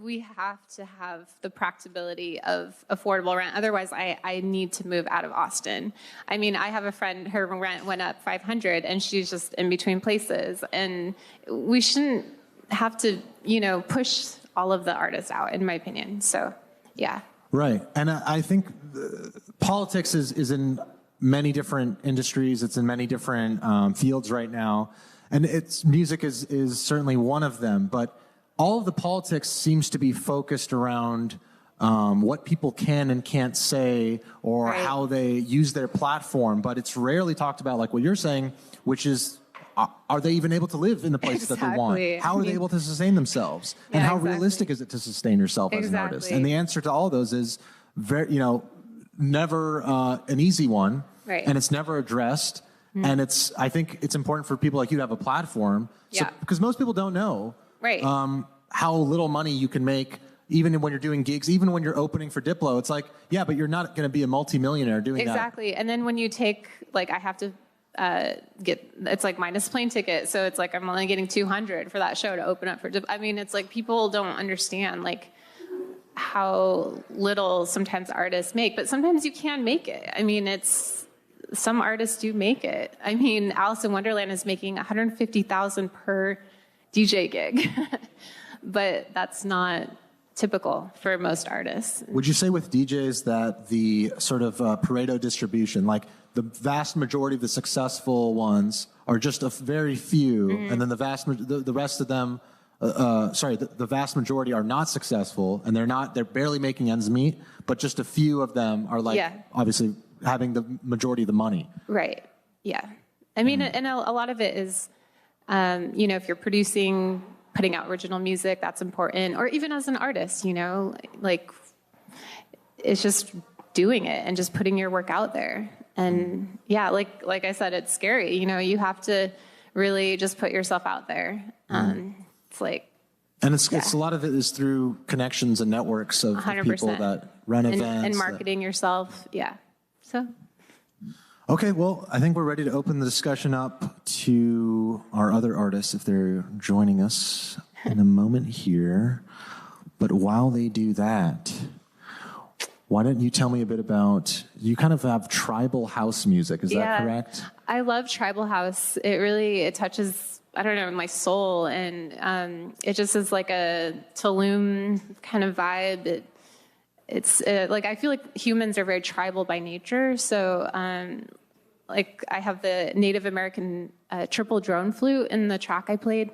we have to have the practicability of affordable rent. Otherwise, I need to move out of Austin. I mean, I have a friend, her rent went up $500 and she's just in between places. And we shouldn't have to, push all of the artists out, in my opinion. So, yeah. Right. And I think politics is in many different industries. It's in many different fields right now. And music is certainly one of them. But all of the politics seems to be focused around what people can and can't say or right. how they use their platform. But it's rarely talked about, like what you're saying, which is, are they even able to live in the place that they want? How are they able to sustain themselves? And how realistic is it to sustain yourself as an artist? And the answer to all of those is never an easy one. Right. And it's never addressed. And I think it's important for people like you to have a platform. Because most people don't know how little money you can make even when you're doing gigs, even when you're opening for Diplo. It's like, yeah, but you're not going to be a multimillionaire doing that. Exactly. And then when you take, like, I have to it's like minus plane ticket. So it's like I'm only getting $200 for that show to open up for Diplo. I mean, it's like people don't understand, like, how little sometimes artists make. But sometimes you can make it. I mean, some artists do make it. I mean, Alice in Wonderland is making $150,000 per DJ gig, but that's not typical for most artists. Would you say with DJs that the sort of Pareto distribution, like the vast majority of the successful ones are just a very few, and then the rest of them, the vast majority are not successful, and they're barely making ends meet, but just a few of them are obviously having the majority of the money. Right. Yeah. I mean, and a lot of it is, if you're putting out original music, that's important. Or even as an artist, like it's just doing it and just putting your work out there. And yeah, like I said, it's scary. You have to really just put yourself out there. It's like, and it's a lot of it is through connections and networks of people that run events and marketing yourself. Yeah. So. Okay, well, I think we're ready to open the discussion up to our other artists if they're joining us in a moment here. But while they do that, why don't you tell me a bit about, you kind of have tribal house music, is that correct? I love tribal house. It touches, I don't know, my soul, and it just is like a Tulum kind of vibe. It's like, I feel like humans are very tribal by nature. So, like, I have the Native American triple drone flute in the track I played.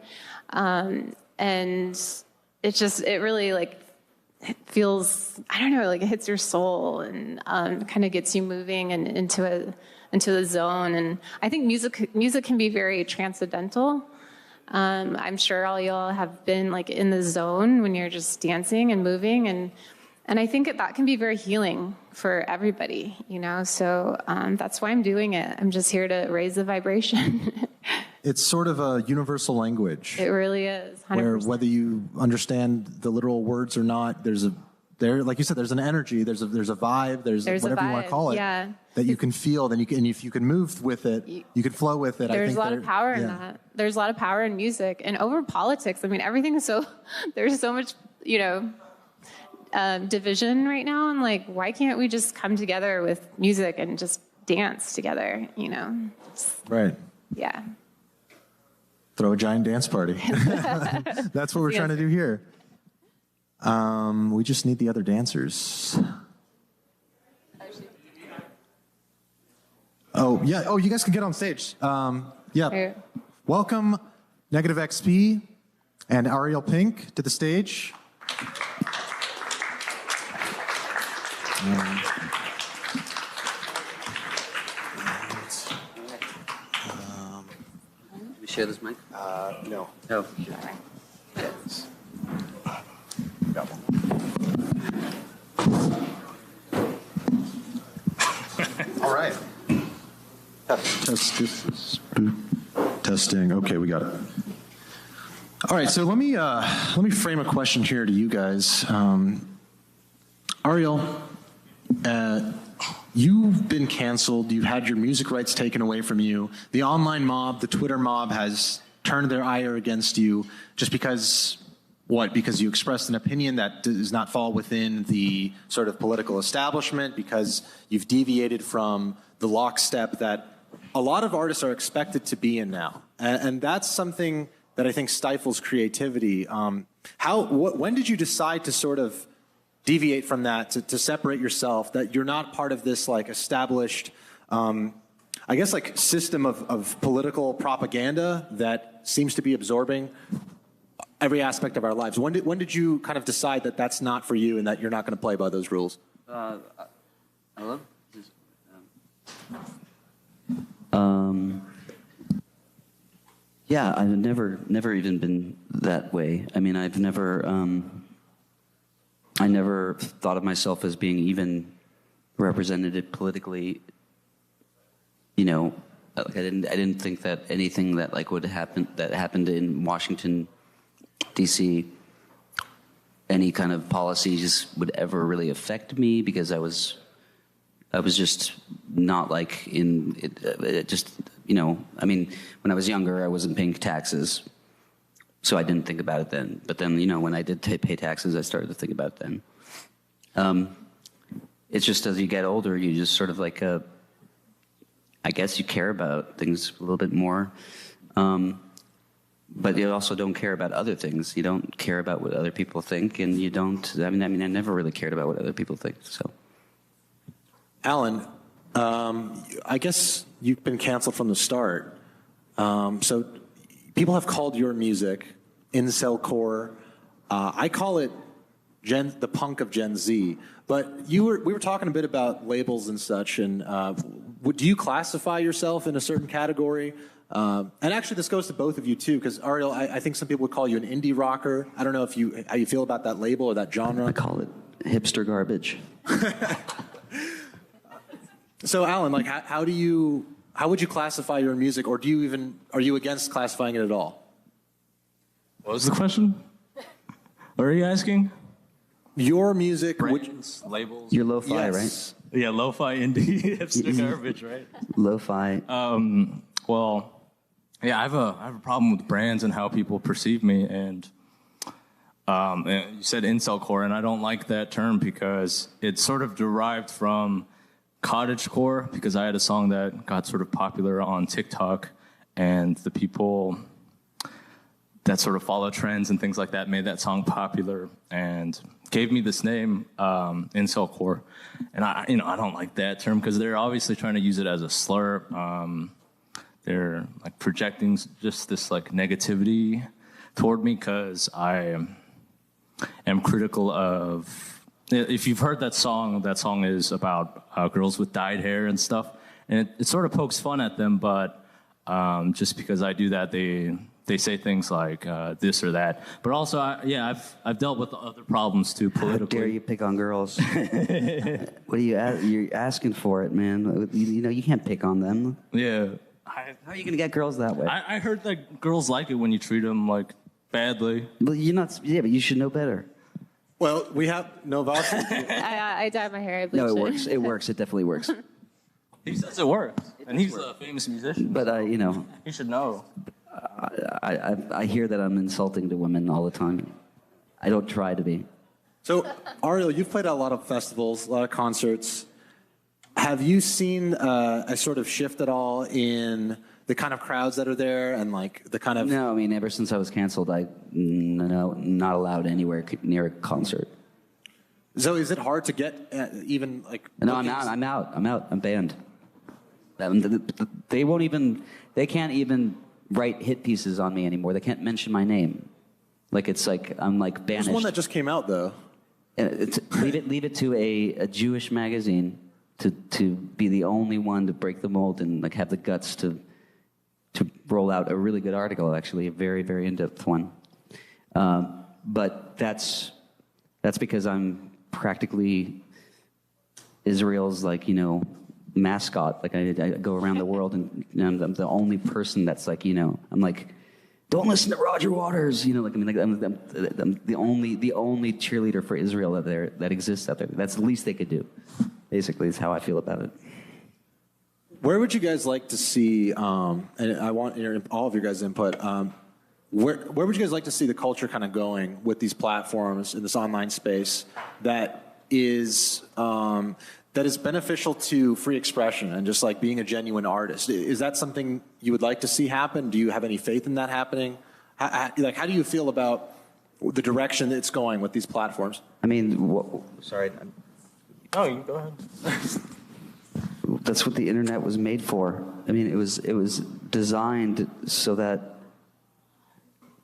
And it really, like, it feels, I don't know, like it hits your soul and kind of gets you moving and into a zone. And I think music can be very transcendental. I'm sure all y'all have been, like, in the zone when you're just dancing and moving, and I think that can be very healing for everybody, so that's why I'm doing it. I'm just here to raise the vibration. It's sort of a universal language. It really is, 100%. Where whether you understand the literal words or not, like you said, there's an energy, there's a vibe, there's whatever you want to call it, that you can feel, and if you can move with it, you can flow with it. There's a lot of power in that. There's a lot of power in music. And over politics, I mean, everything is there's so much, division right now, and like, why can't we just come together with music and just dance together, Right. Yeah. Throw a giant dance party. That's what we're trying to do here. We just need the other dancers. Oh, yeah. Oh, you guys can get on stage. Yeah. Welcome, Negative XP and Ariel Pink to the stage. We share this mic? No. No. All right. Testing. Okay, we got it. All right, so let me frame a question here to you guys. Ariel, you've been canceled. You've had your music rights taken away from you. The online mob, the Twitter mob, has turned their ire against you just because What, because you expressed an opinion that does not fall within the sort of political establishment, because you've deviated from the lockstep that a lot of artists are expected to be in now. And that's something that I think stifles creativity. When did you decide to sort of deviate from that, to separate yourself, that you're not part of this like established, I guess like system of political propaganda that seems to be absorbing every aspect of our lives? When did you kind of decide that that's not for you and that you're not going to play by those rules? Hello? Yeah, I've never even been that way. I mean, I never thought of myself as being even represented politically. You know, like I didn't think that anything that like would happen that happened in Washington, D.C., any kind of policies would ever really affect me, because I was just not like in it just, you know, I mean, when I was younger, I wasn't paying taxes, so I didn't think about it then. But then, you know, when I did pay taxes, I started to think about it then. It's just as you get older, you just sort of like, I guess you care about things a little bit more. But you also don't care about other things. You don't care about what other people think, and you don't, I mean, I never really cared about what other people think, so. Alan, I guess you've been canceled from the start. So people have called your music incel-core. I call it the punk of Gen Z. But we were talking a bit about labels and such, and do you classify yourself in a certain category? And actually, this goes to both of you too, because Ariel, I think some people would call you an indie rocker. I don't know how you feel about that label or that genre. I call it hipster garbage. So, Alan, like, how would you classify your music, or are you against classifying it at all? What was the question? What are you asking? Your music, Brands, labels. You're lo-fi, yes. right? Yeah, lo-fi indie hipster garbage, right? Lo-fi. Well, yeah, I have a problem with brands and how people perceive me, and you said incel-core, and I don't like that term because it's sort of derived from cottagecore, because I had a song that got sort of popular on TikTok, and the people that sort of follow trends and things like that made that song popular and gave me this name, incel-core. And I don't like that term because they're obviously trying to use it as a slur. They're like projecting just this like negativity toward me because I am critical of. If you've heard that song is about girls with dyed hair and stuff, and it sort of pokes fun at them. But just because I do that, they say things like this or that. But also, I've dealt with other problems too politically. How dare you pick on girls? What are you're asking for it, man? You know, you can't pick on them. Yeah. How are you going to get girls that way? I heard that girls like it when you treat them like badly. Well, you're not. Yeah, but you should know better. Well, we have Novasi. I dyed my hair. I bleached No, it works. It works. It definitely works. He says it works, and he's a famous musician. But you know, you should know. I hear that I'm insulting to women all the time. I don't try to be. So, Ariel, you've played at a lot of festivals, a lot of concerts. Have you seen a sort of shift at all in the kind of crowds that are there and like the kind of... No, I mean, ever since I was canceled, not allowed anywhere near a concert. So is it hard to get even like... No, I'm out. I'm banned. They can't even write hit pieces on me anymore. They can't mention my name. Like, it's like, I'm like banished. There's one that just came out though. Leave it to a Jewish magazine to be the only one to break the mold and like have the guts to roll out a really good article, actually, a very, very in-depth one. But that's because I'm practically Israel's, like, you know, mascot. Like, I go around the world and I'm the only person that's like, you know, I'm like, don't listen to Roger Waters. You know, like, I mean, like, I'm the only cheerleader for Israel that exists out there. That's the least they could do. Basically, is how I feel about it. Where would you guys like to see, and I want all of your guys' input, where would you guys like to see the culture kind of going with these platforms in this online space that is beneficial to free expression and just like being a genuine artist? Is that something you would like to see happen? Do you have any faith in that happening? How do you feel about the direction that it's going with these platforms? I mean, sorry. Oh, you can go ahead. That's what the internet was made for. I mean, it was designed so that,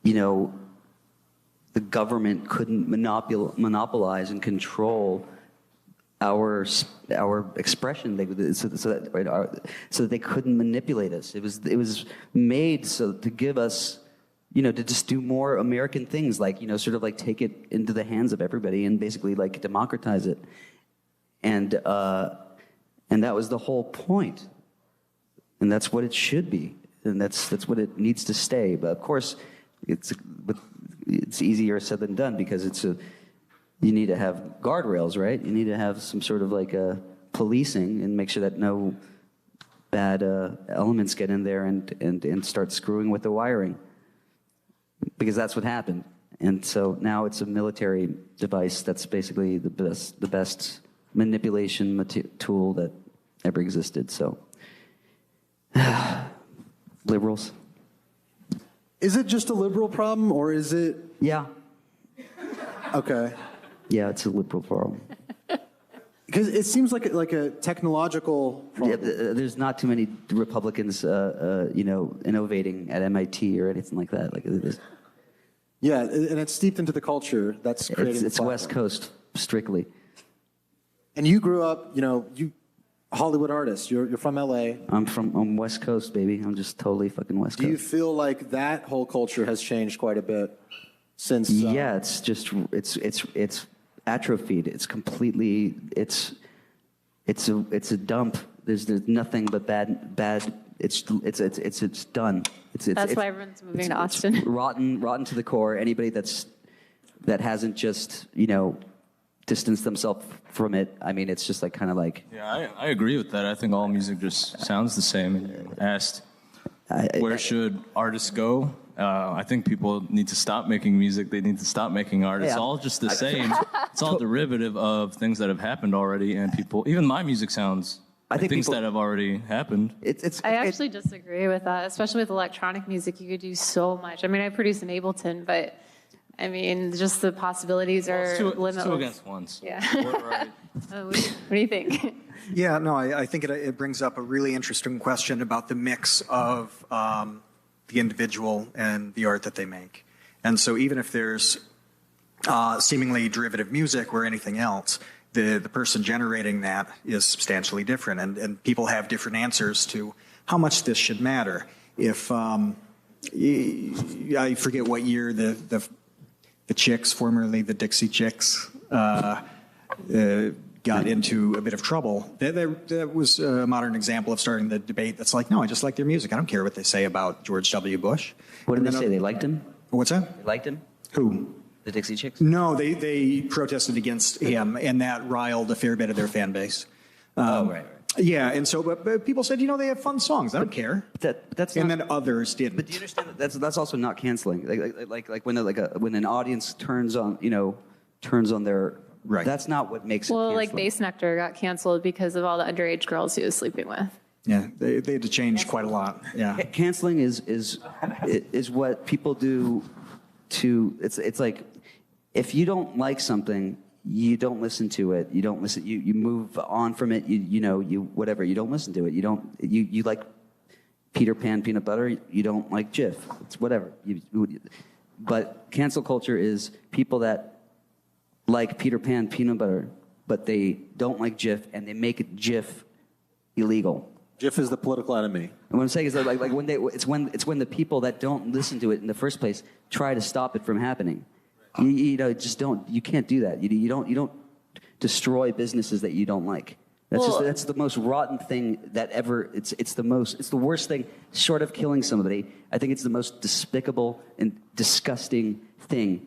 you know, the government couldn't monopolize and control our expression, so that they couldn't manipulate us. It was made so to give us, you know, to just do more American things, like, you know, sort of like take it into the hands of everybody and basically like democratize it. And that was the whole point. And that's what it should be. And that's what it needs to stay. But of course, it's easier said than done, because you need to have guardrails, right? You need to have some sort of like a policing and make sure that no bad elements get in there and start screwing with the wiring. Because that's what happened. And so now it's a military device that's basically the best manipulation tool that ever existed. So, liberals. Is it just a liberal problem, or is it? Yeah. Okay. Yeah, it's a liberal problem. Because it seems like a technological problem. Yeah, there's not too many Republicans, you know, innovating at MIT or anything like that. Like this. Yeah, and it's steeped into the culture that's creating. It's West Coast strictly. And you grew up, you know, Hollywood artist. You're from LA. I'm West Coast, baby. I'm just totally fucking West Coast. Do you feel like that whole culture has changed quite a bit since? Yeah, it's just it's atrophied. It's completely it's a dump. There's nothing but bad. It's done. That's why everyone's moving to Austin. It's rotten to the core. Anybody that hasn't just, you know, distanced themselves from it. I mean, it's just like kind of like. Yeah, I agree with that. I think all music just sounds the same. And you asked, where should artists go? I think people need to stop making music. They need to stop making art. It's all just the same. It's all derivative of things that have happened already. And people, even my music sounds like things that have already happened. I actually disagree with that, especially with electronic music. You could do so much. I mean, I produce in Ableton, but I mean, just the possibilities are limitless. It's two against ones. Yeah. Right. What do you think? Yeah, no, I think it brings up a really interesting question about the mix of the individual and the art that they make. And so even if there's seemingly derivative music or anything else, the person generating that is substantially different. And people have different answers to how much this should matter. If I forget what year the Chicks, formerly the Dixie Chicks, got into a bit of trouble. That was a modern example of starting the debate that's like, no, I just like their music. I don't care what they say about George W. Bush. What did they say? They liked him? What's that? They liked him? Who? The Dixie Chicks? No, they protested against him, and that riled a fair bit of their fan base. Right. Yeah, and so but people said, you know, they have fun songs. I don't care. That's and not, then others didn't. But do you understand that's also not canceling? Like when when an audience turns on their right. That's not what makes it. Well, canceling. like Bass Nectar got canceled because of all the underage girls he was sleeping with. Yeah, they had to change quite a lot. Yeah, canceling is what people do to. It's like if you don't like something, you don't listen to it. You don't listen. You move on from it. You whatever. You don't listen to it. You like Peter Pan peanut butter. You don't like Jif. It's whatever. But cancel culture is people that like Peter Pan peanut butter, but they don't like Jif, and they make it Jif illegal. Jif is the political enemy. And what I'm saying is that like when it's when the people that don't listen to it in the first place try to stop it from happening. You can't do that. You don't destroy businesses that you don't like. That's the most rotten thing that ever. It's the worst thing short of killing somebody. I think it's the most despicable and disgusting thing.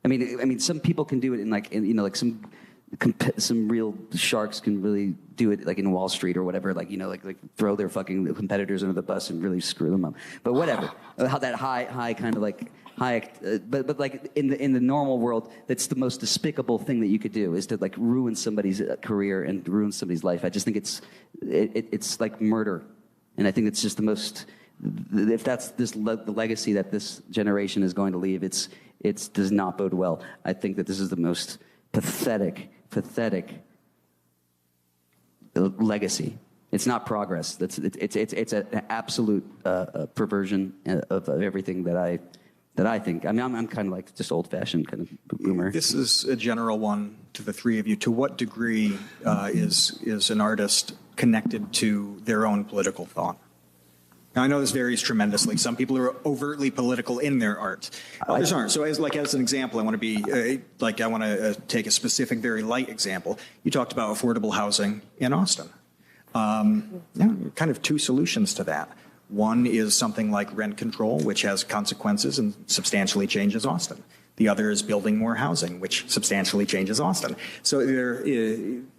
I mean, some people can do it in some some real sharks can really do it, like in Wall Street or whatever, like, like throw their fucking competitors under the bus and really screw them up. But whatever, how that high kind of like high, but like in the normal world, that's the most despicable thing that you could do, is to like ruin somebody's career and ruin somebody's life. I just think it's like murder, and I think it's just the most. If that's the legacy that this generation is going to leave, it does not bode well. I think that this is the most pathetic legacy. It's not progress. It's an absolute perversion of everything that I think. I mean, I'm kind of like just old-fashioned kind of boomer. This is a general one to the three of you. To what degree is an artist connected to their own political thought? Now, I know this varies tremendously. Some people are overtly political in their art. Others aren't. So as an example, I want to take a specific, very light example. You talked about affordable housing in Austin. Kind of two solutions to that. One is something like rent control, which has consequences and substantially changes Austin. The other is building more housing, which substantially changes Austin. So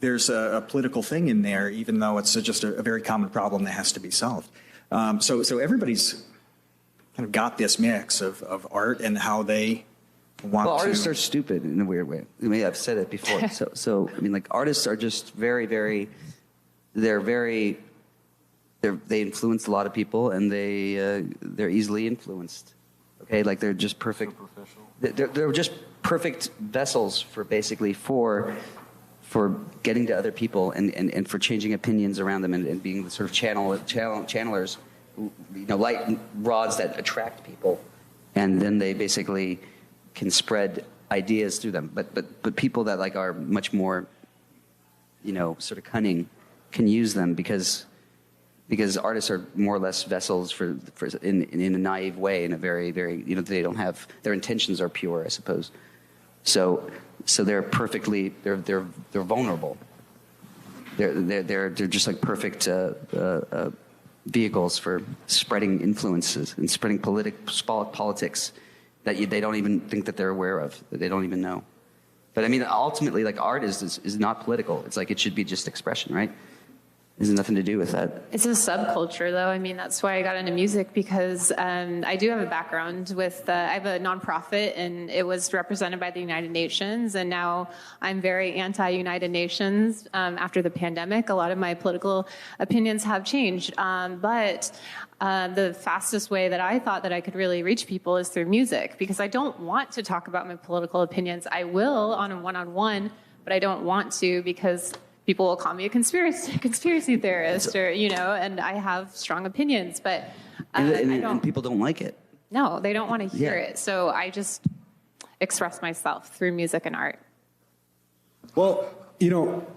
there's a political thing in there, even though it's just a very common problem that has to be solved. So everybody's kind of got this mix of art and how they want to. Well, artists are stupid in a weird way. I mean, I've said it before. So I mean, like, artists are just they influence a lot of people, and they're easily influenced. Okay, like they're just perfect. They're just perfect vessels for getting to other people and for changing opinions around them and being the sort of channelers, light rods that attract people, and then they basically can spread ideas through them. But people that like are much more, sort of cunning, can use them because artists are more or less vessels for in a naive way, in a very, very, they don't have, their intentions are pure, I suppose. So they're perfectly, they're vulnerable. They're just like perfect vehicles for spreading influences and spreading politics that they don't even think that they're aware of, that they don't even know. But I mean, ultimately, like, art is not political. It's like, it should be just expression, right? It has nothing to do with that. It's a subculture, though. I mean, that's why I got into music, because I do have a background with, I have a nonprofit, and it was represented by the United Nations, and now I'm very anti-United Nations. After the pandemic, a lot of my political opinions have changed. But the fastest way that I thought that I could really reach people is through music, because I don't want to talk about my political opinions. I will on a one-on-one, but I don't want to, because people will call me a conspiracy theorist, or, and I have strong opinions, but and people don't like it. No, they don't want to hear it. So I just express myself through music and art. Well,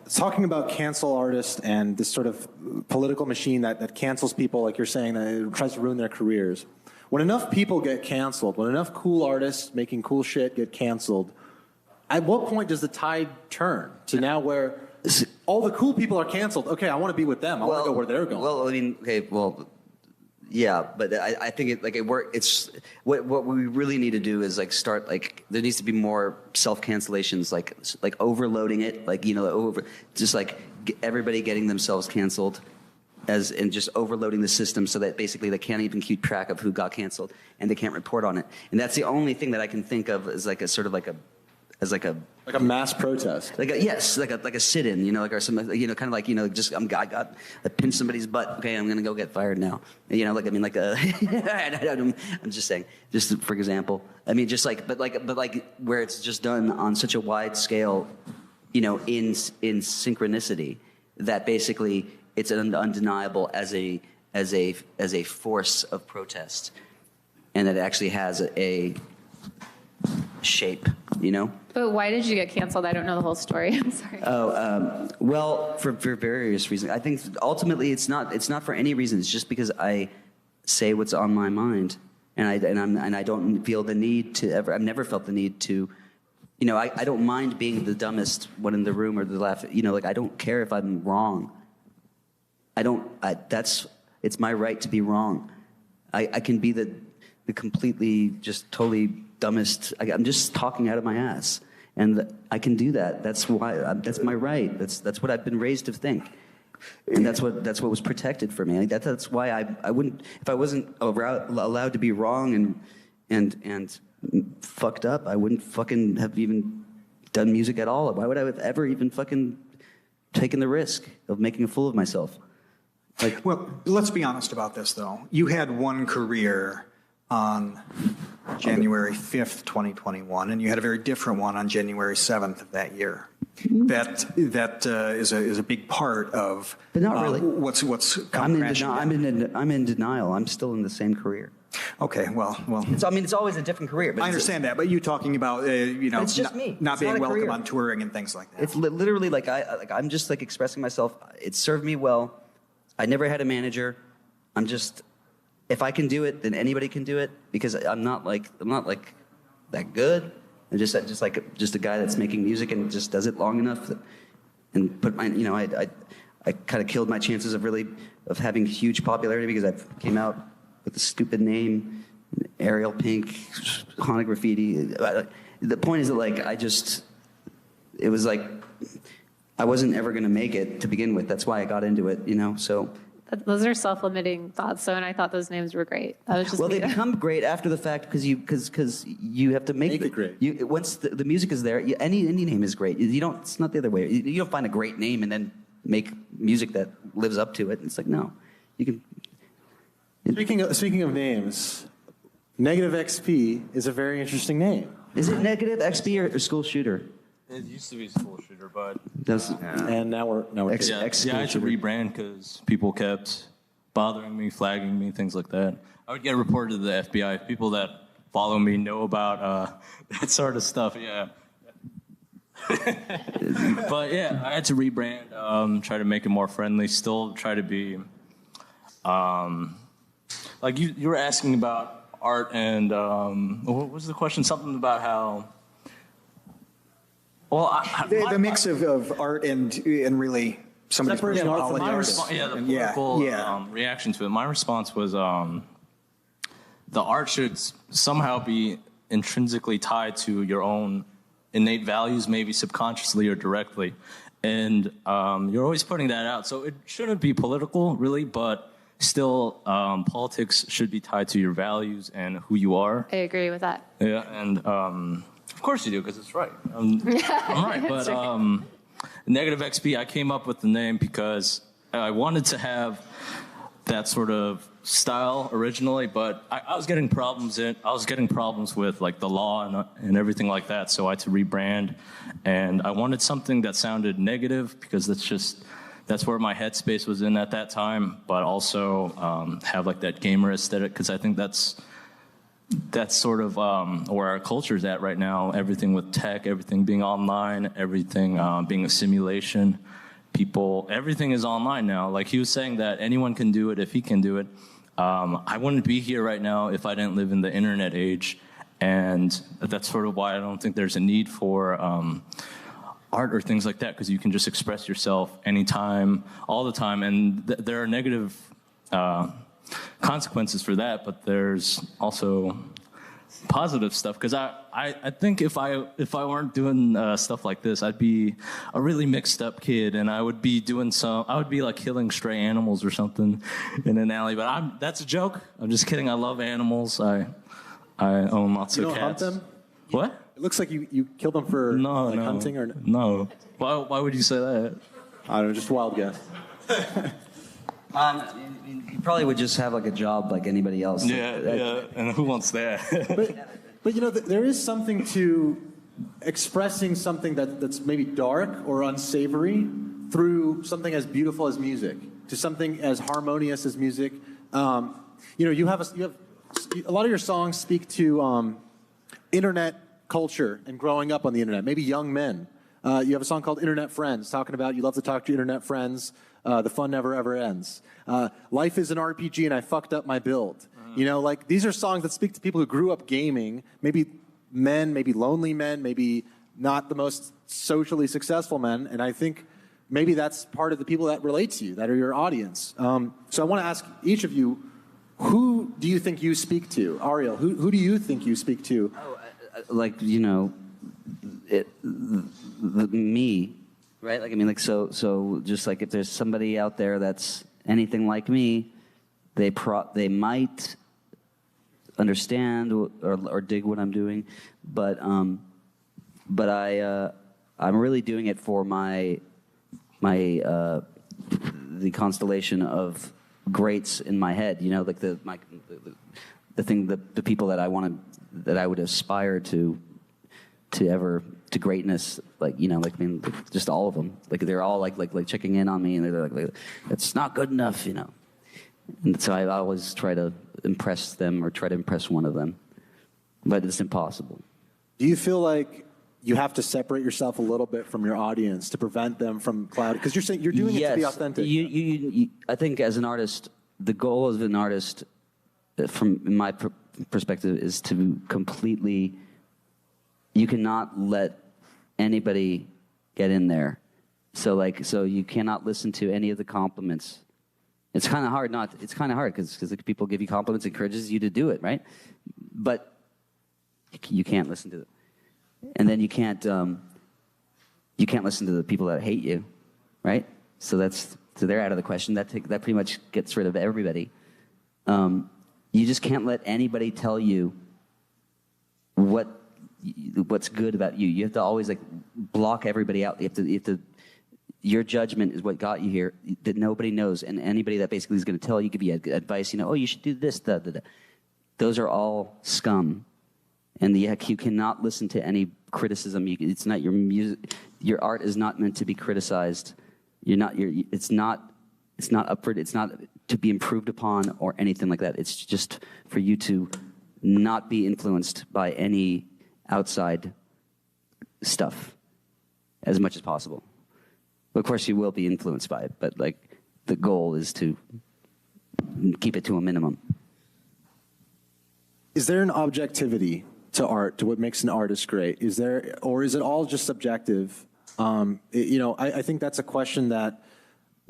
talking about cancel artists and this sort of political machine that cancels people, like you're saying, that it tries to ruin their careers. When enough people get canceled, when enough cool artists making cool shit get canceled, at what point does the tide turn to now where all the cool people are canceled? Okay, I want to be with them. I want to go where they're going. Well, I mean, okay, yeah, but I think it's what we really need to do is like start, like, there needs to be more self-cancellations, like overloading it, like, just like everybody getting themselves canceled, and just overloading the system so that basically they can't even keep track of who got canceled and they can't report on it. And that's the only thing that I can think of as like a sort of like a mass protest, like a sit-in, or some, kind of like, just I pinched somebody's butt. Okay, I'm gonna go get fired now. I'm just saying, just for example. I mean, just like, but where it's just done on such a wide scale, in synchronicity, that basically it's undeniable as a force of protest, and that it actually has a shape, But why did you get canceled? I don't know the whole story. I'm sorry. Well, for various reasons. I think ultimately it's not for any reason. It's just because I say what's on my mind, and I don't feel the need to ever. I've never felt the need to. I don't mind being the dumbest one in the room or the laugh. I don't care if I'm wrong. It's my right to be wrong. I can be the completely, just totally dumbest. I'm just talking out of my ass, and I can do that. That's why. That's my right. That's what I've been raised to think, and that's what was protected for me. Like that's why I wouldn't, if I wasn't allowed to be wrong and fucked up, I wouldn't fucking have even done music at all. Why would I have ever even fucking taken the risk of making a fool of myself? Like, well, let's be honest about this, though. You had one career on January 5th, 2021, and you had a very different one on January 7th of that year. That is a big part of but not really. What's I'm in denial. I'm still in the same career. Okay, well. It's always a different career. But I understand that, but you talking about it's just not being welcome on touring and things like that. It's literally like I'm just like expressing myself. It served me well. I never had a manager. I'm just, if I can do it, then anybody can do it, because I'm not like that good. I'm just a guy that's making music and just does it long enough and put my, I kind of killed my chances of having huge popularity because I came out with a stupid name, Ariel Pink, Haunted Graffiti. The point is that it was like, I wasn't ever going to make it to begin with. That's why I got into it, so. Those are self-limiting thoughts, and I thought those names were great. That was just well, they become great after the fact because you have to make it great. Once the music is there, any name is great. It's not the other way. You don't find a great name and then make music that lives up to it. It's like, no, you can. Speaking of names, Negative XP is a very interesting name. Is it Negative XP or School Shooter? It used to be School Shooter, but and now we're I had to rebrand because people kept bothering me, flagging me, things like that. I would get reported to the FBI. People that follow me know about that sort of stuff. Yeah. But yeah, I had to rebrand, try to make it more friendly. Still try to be like you were asking about art and what was the question? Something about how. Well, the mix of art and really somebody's personal politics. The political reaction to it. My response was the art should somehow be intrinsically tied to your own innate values, maybe subconsciously or directly. And you're always putting that out. So it shouldn't be political, really, but still politics should be tied to your values and who you are. I agree with that. Yeah, and... Of course you do, because it's right. I'm right. But right. Negative XP, I came up with the name because I wanted to have that sort of style originally, but I was getting problems with like the law and everything like that. So I had to rebrand, and I wanted something that sounded negative because that's where my headspace was in at that time. But also have like that gamer aesthetic, because I think that's sort of where our culture's at right now. Everything with tech, everything being online, everything being a simulation. Everything is online now. Like he was saying that anyone can do it if he can do it. I wouldn't be here right now if I didn't live in the internet age. And that's sort of why I don't think there's a need for art or things like that, because you can just express yourself anytime, all the time. And there are negative consequences for that, but there's also positive stuff, because I think if I weren't doing stuff like this, I'd be a really mixed up kid, and I would be like killing stray animals or something in an alley. But that's a joke. I'm just kidding. I love animals. I own lots of cats. You don't hunt them? What? It looks like you kill them for hunting or no. Why would you say that? I don't know, just a wild guess. You probably would just have like a job like anybody else. Yeah, and who wants that? but there is something to expressing something that's maybe dark or unsavory through something as beautiful as music, to something as harmonious as music. You have a lot of your songs speak to internet culture and growing up on the internet. Maybe young men. You have a song called "Internet Friends," talking about you love to talk to your internet friends. The fun never ever ends. Life is an RPG and I fucked up my build. These are songs that speak to people who grew up gaming, maybe men, maybe lonely men, maybe not the most socially successful men. And I think maybe that's part of the people that relate to you, that are your audience. So I want to ask each of you, who do you think you speak to? Ariel, who do you think you speak to? me, right? Like, I mean, like, so just like if there's somebody out there that's anything like me, they might understand or dig what I'm doing, but I'm really doing it for the constellation of greats in my head, you know, like the people that I would aspire to greatness, like, you know, like, I mean, just all of them, like they're all like checking in on me, and they're like it's not good enough, you know. And so I always try to impress them, or try to impress one of them, but it's impossible. Do you feel like you have to separate yourself a little bit from your audience to prevent them from cloud? Because you're saying you're doing it to be authentic. I think as an artist, the goal of an artist, from my perspective, is to completely. You cannot let anybody get in there. So you cannot listen to any of the compliments. It's kind of hard because people give you compliments, encourages you to do it, right? But you can't listen to it. And then you can't listen to the people that hate you, right? So they're out of the question. That pretty much gets rid of everybody. You just can't let anybody tell you what's good about you. You have to always block everybody out. You have to. Your judgment is what got you here. That nobody knows, and anybody that basically is going to tell you, give you advice. You know, oh, you should do this. Those are all scum. And you cannot listen to any criticism. It's not your music. Your art is not meant to be criticized. It's not up for. It's not to be improved upon or anything like that. It's just for you to not be influenced by any outside stuff as much as possible. Of course, you will be influenced by it, but the goal is to keep it to a minimum. Is there an objectivity to art, to what makes an artist great? Is there, or is it all just subjective? I think that's a question that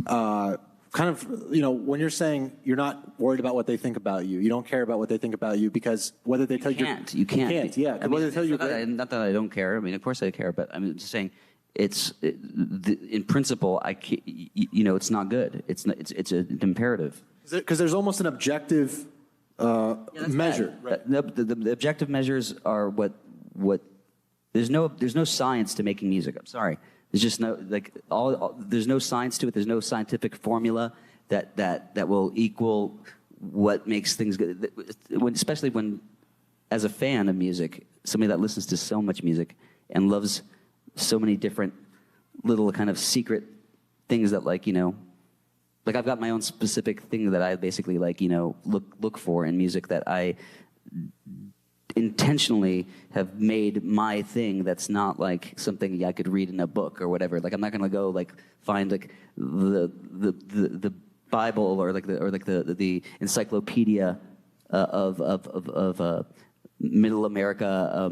kind of, when you're saying you're not worried about what they think about you, you don't care about what they think about you, because whether they tell you can't, yeah. I mean, whether they tell you not that I don't care. I mean, of course I care, but I'm just saying in principle, it's not good. It's an imperative. Because there's almost an objective measure. Right? The objective measures are what there's no science to making music. I'm sorry. There's just no there's no science to it. There's no scientific formula that will equal what makes things good. Especially when, as a fan of music, somebody that listens to so much music and loves so many different little kind of secret things that I've got my own specific thing that I basically look for in music, that I intentionally have made my thing. That's not something I could read in a book or whatever. I'm not gonna go find the Bible or the encyclopedia of middle America,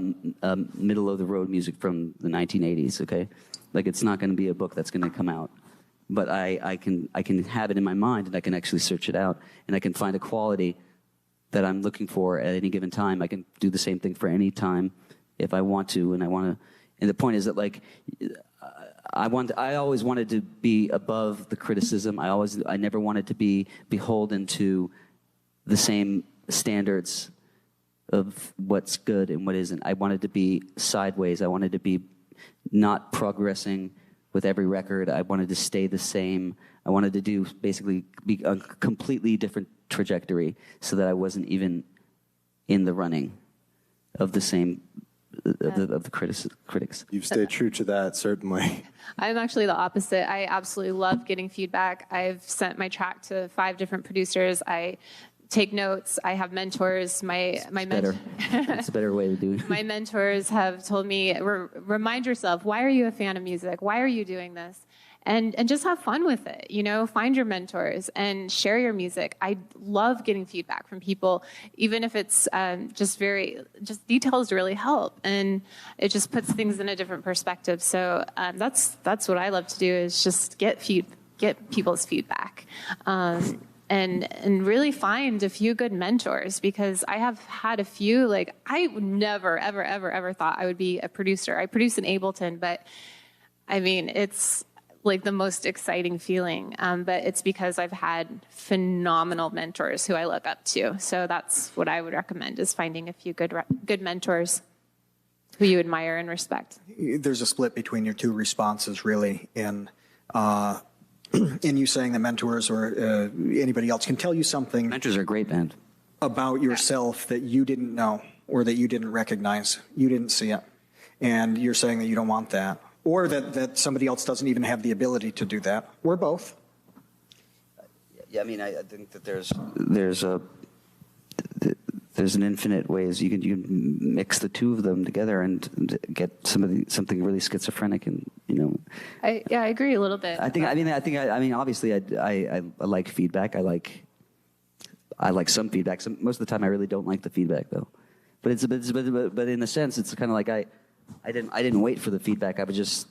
middle of the road music from the 1980s. Okay, it's not going to be a book that's going to come out. But I can have it in my mind, and I can actually search it out, and I can find a quality that I'm looking for at any given time. I can do the same thing for any time if I want to, and I want to. And the point is that I always wanted to be above the criticism. I never wanted to be beholden to the same standards of what's good and what isn't. I wanted to be sideways. I wanted to be not progressing with every record. I wanted to stay the same. I wanted to do basically be a completely different trajectory, so that I wasn't even in the running of the same of the critics. You've stayed true to that, certainly. I'm actually the opposite. I absolutely love getting feedback. I've sent my track to 5 different producers. I take notes. I have mentors. That's a better way to do it. My mentors have told me, remind yourself, why are you a fan of music? Why are you doing this? And just have fun with it. Find your mentors and share your music. I love getting feedback from people, even if it's just details really help, and it just puts things in a different perspective. So that's what I love to do, is just get people's feedback. and really find a few good mentors, because I have had a few, like, I never, ever, ever, ever thought I would be a producer. I produce in Ableton, but I mean, it's like the most exciting feeling. But it's because I've had phenomenal mentors who I look up to. So that's what I would recommend, is finding a few good mentors who you admire and respect. There's a split between your two responses, really, in you saying that mentors or anybody else can tell you something. Mentors are a great band. About yourself that you didn't know or that you didn't recognize. You didn't see it. And you're saying that you don't want that. Or that somebody else doesn't even have the ability to do that. Or both. Yeah, I mean, I think that there's an infinite ways you can mix the two of them together and get something really schizophrenic, and I agree a little bit. I mean, obviously, I like feedback. I like some feedback. Most of the time, I really don't like the feedback, though. But in a sense, it's kind of like I didn't wait for the feedback. I was just,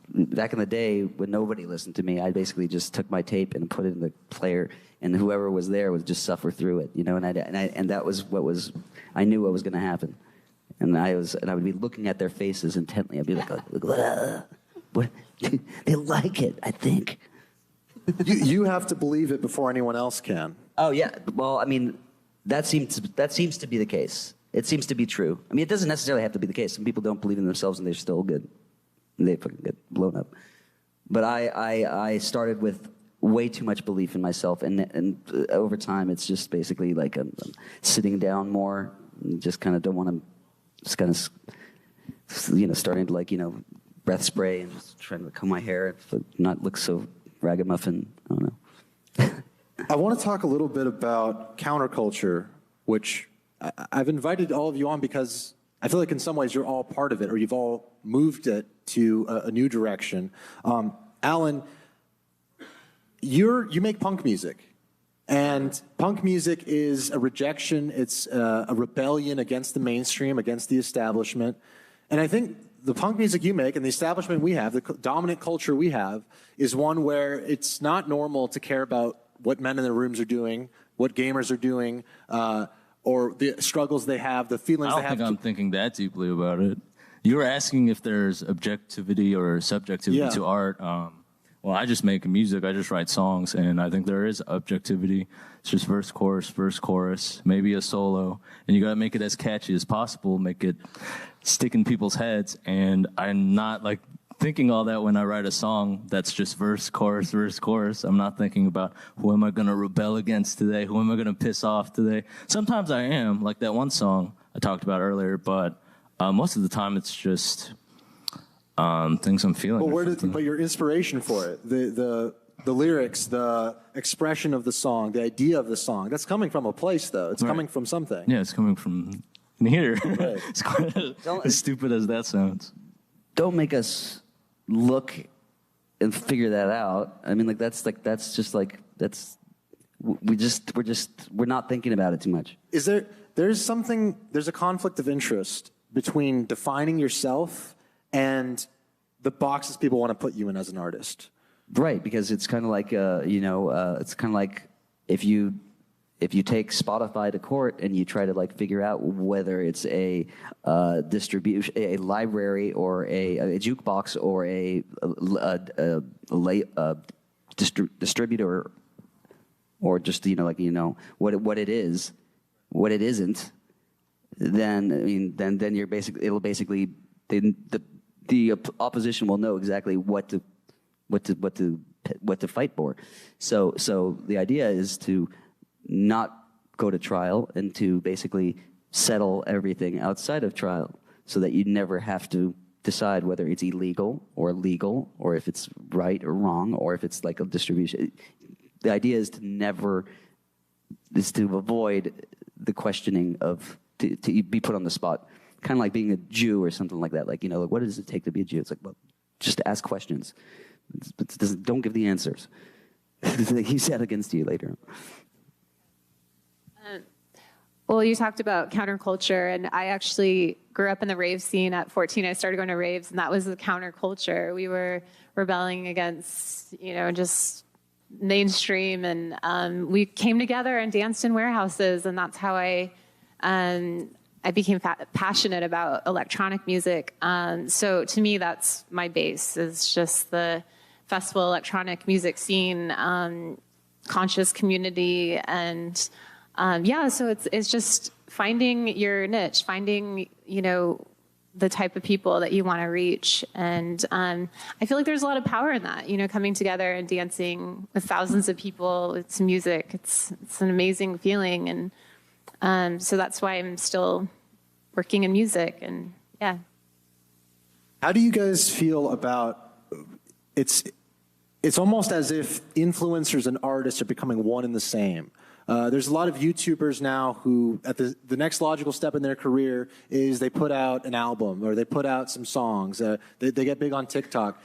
back in the day when nobody listened to me, I basically just took my tape and put it in the player, and whoever was there would just suffer through it, and that was I knew what was going to happen, and I would be looking at their faces intently. I'd be like, what? They like it, I think. You have to believe it before anyone else can. Oh yeah, well, I mean, that seems to be the case. It seems to be true. I mean, it doesn't necessarily have to be the case. Some people don't believe in themselves and they're still good. And they fucking get blown up. But I started with way too much belief in myself, and over time, it's just basically like I'm sitting down more, and just kind of don't want to, just kind of, starting to breath spray and just trying to comb my hair, not look so ragamuffin. I don't know. I want to talk a little bit about counterculture, which I've invited all of you on because I feel like in some ways you're all part of it, or you've all moved it to a new direction. Alan, you make punk music, and punk music is a rejection. It's a rebellion against the mainstream, against the establishment. And I think the punk music you make and the establishment we have, the dominant culture we have, is one where it's not normal to care about what men in their rooms are doing, what gamers are doing, or the struggles they have, the feelings they have. I don't think I'm thinking that deeply about it. You were asking if there's objectivity or subjectivity to art. Well, I just make music. I just write songs, and I think there is objectivity. It's just verse, chorus, maybe a solo, and you got to make it as catchy as possible, make it stick in people's heads. And I'm not like thinking all that when I write a song that's just verse, chorus. I'm not thinking about who am I going to rebel against today? Who am I going to piss off today? Sometimes I am, like that one song I talked about earlier, but most of the time it's just things I'm feeling. But your inspiration for it, the lyrics, the expression of the song, the idea of the song, that's coming from a place, though. It's coming from something. Yeah, it's coming from here. Right. It's quite as stupid as that sounds. Don't make us look and figure that out. I mean, we're not thinking about it too much. There's a conflict of interest between defining yourself and the boxes people want to put you in as an artist. Right, because it's kind of like, it's kind of like if you take Spotify to court and you try to figure out whether it's a distribution, a library, or a jukebox, or a distributor, or just what it is, what it isn't, then you're basically the opposition will know exactly what to fight for. So the idea is to not go to trial and to basically settle everything outside of trial, so that you never have to decide whether it's illegal or legal, or if it's right or wrong, or if it's like a distribution. The idea is to avoid the questioning of to be put on the spot, kind of like being a Jew or something like that. What does it take to be a Jew? It's like, well, just ask questions, don't give the answers. He's out against you later. Well, you talked about counterculture, and I actually grew up in the rave scene at 14. I started going to raves, and that was the counterculture. We were rebelling against, just mainstream, and we came together and danced in warehouses, and that's how I became passionate about electronic music. So to me, that's my base, is just the festival electronic music scene, conscious community, and so it's just finding your niche, finding, the type of people that you want to reach. And I feel like there's a lot of power in that, coming together and dancing with thousands of people. It's music. It's an amazing feeling. And so that's why I'm still working in music. And yeah. How do you guys feel about it's almost as if influencers and artists are becoming one and the same. There's a lot of YouTubers now who, at the next logical step in their career, is they put out an album or they put out some songs. They get big on TikTok.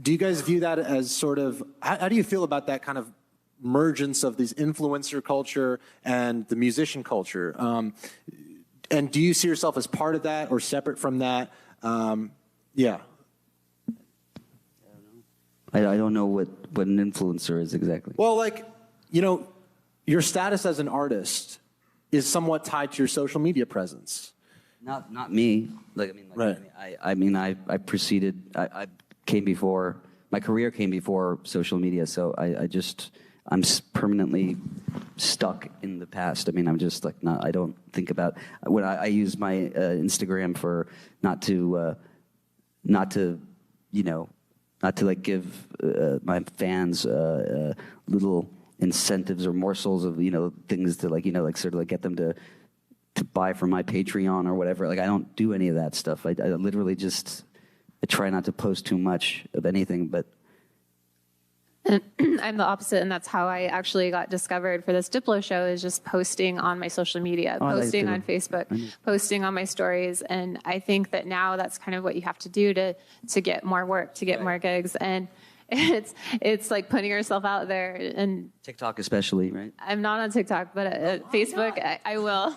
Do you guys view that as sort of, how do you feel about that kind of mergence of these influencer culture and the musician culture? And do you see yourself as part of that or separate from that? Yeah. I don't know what an influencer is exactly. Well, your status as an artist is somewhat tied to your social media presence. Not me. Right. I preceded. I came before. My career came before social media, so I'm permanently stuck in the past. I'm just not. I don't think about when I use my Instagram for not to give my fans little incentives or morsels of things to get them to buy from my Patreon or whatever. I don't do any of that stuff. I literally just try not to post too much of anything. But I'm the opposite, and that's how I actually got discovered for this Diplo show, is just posting on my social media, posting on Facebook, posting on my stories. And I think that now that's kind of what you have to do to get more work, to get more gigs. And it's like putting yourself out there. And TikTok especially, right? I'm not on TikTok, but Facebook, I will.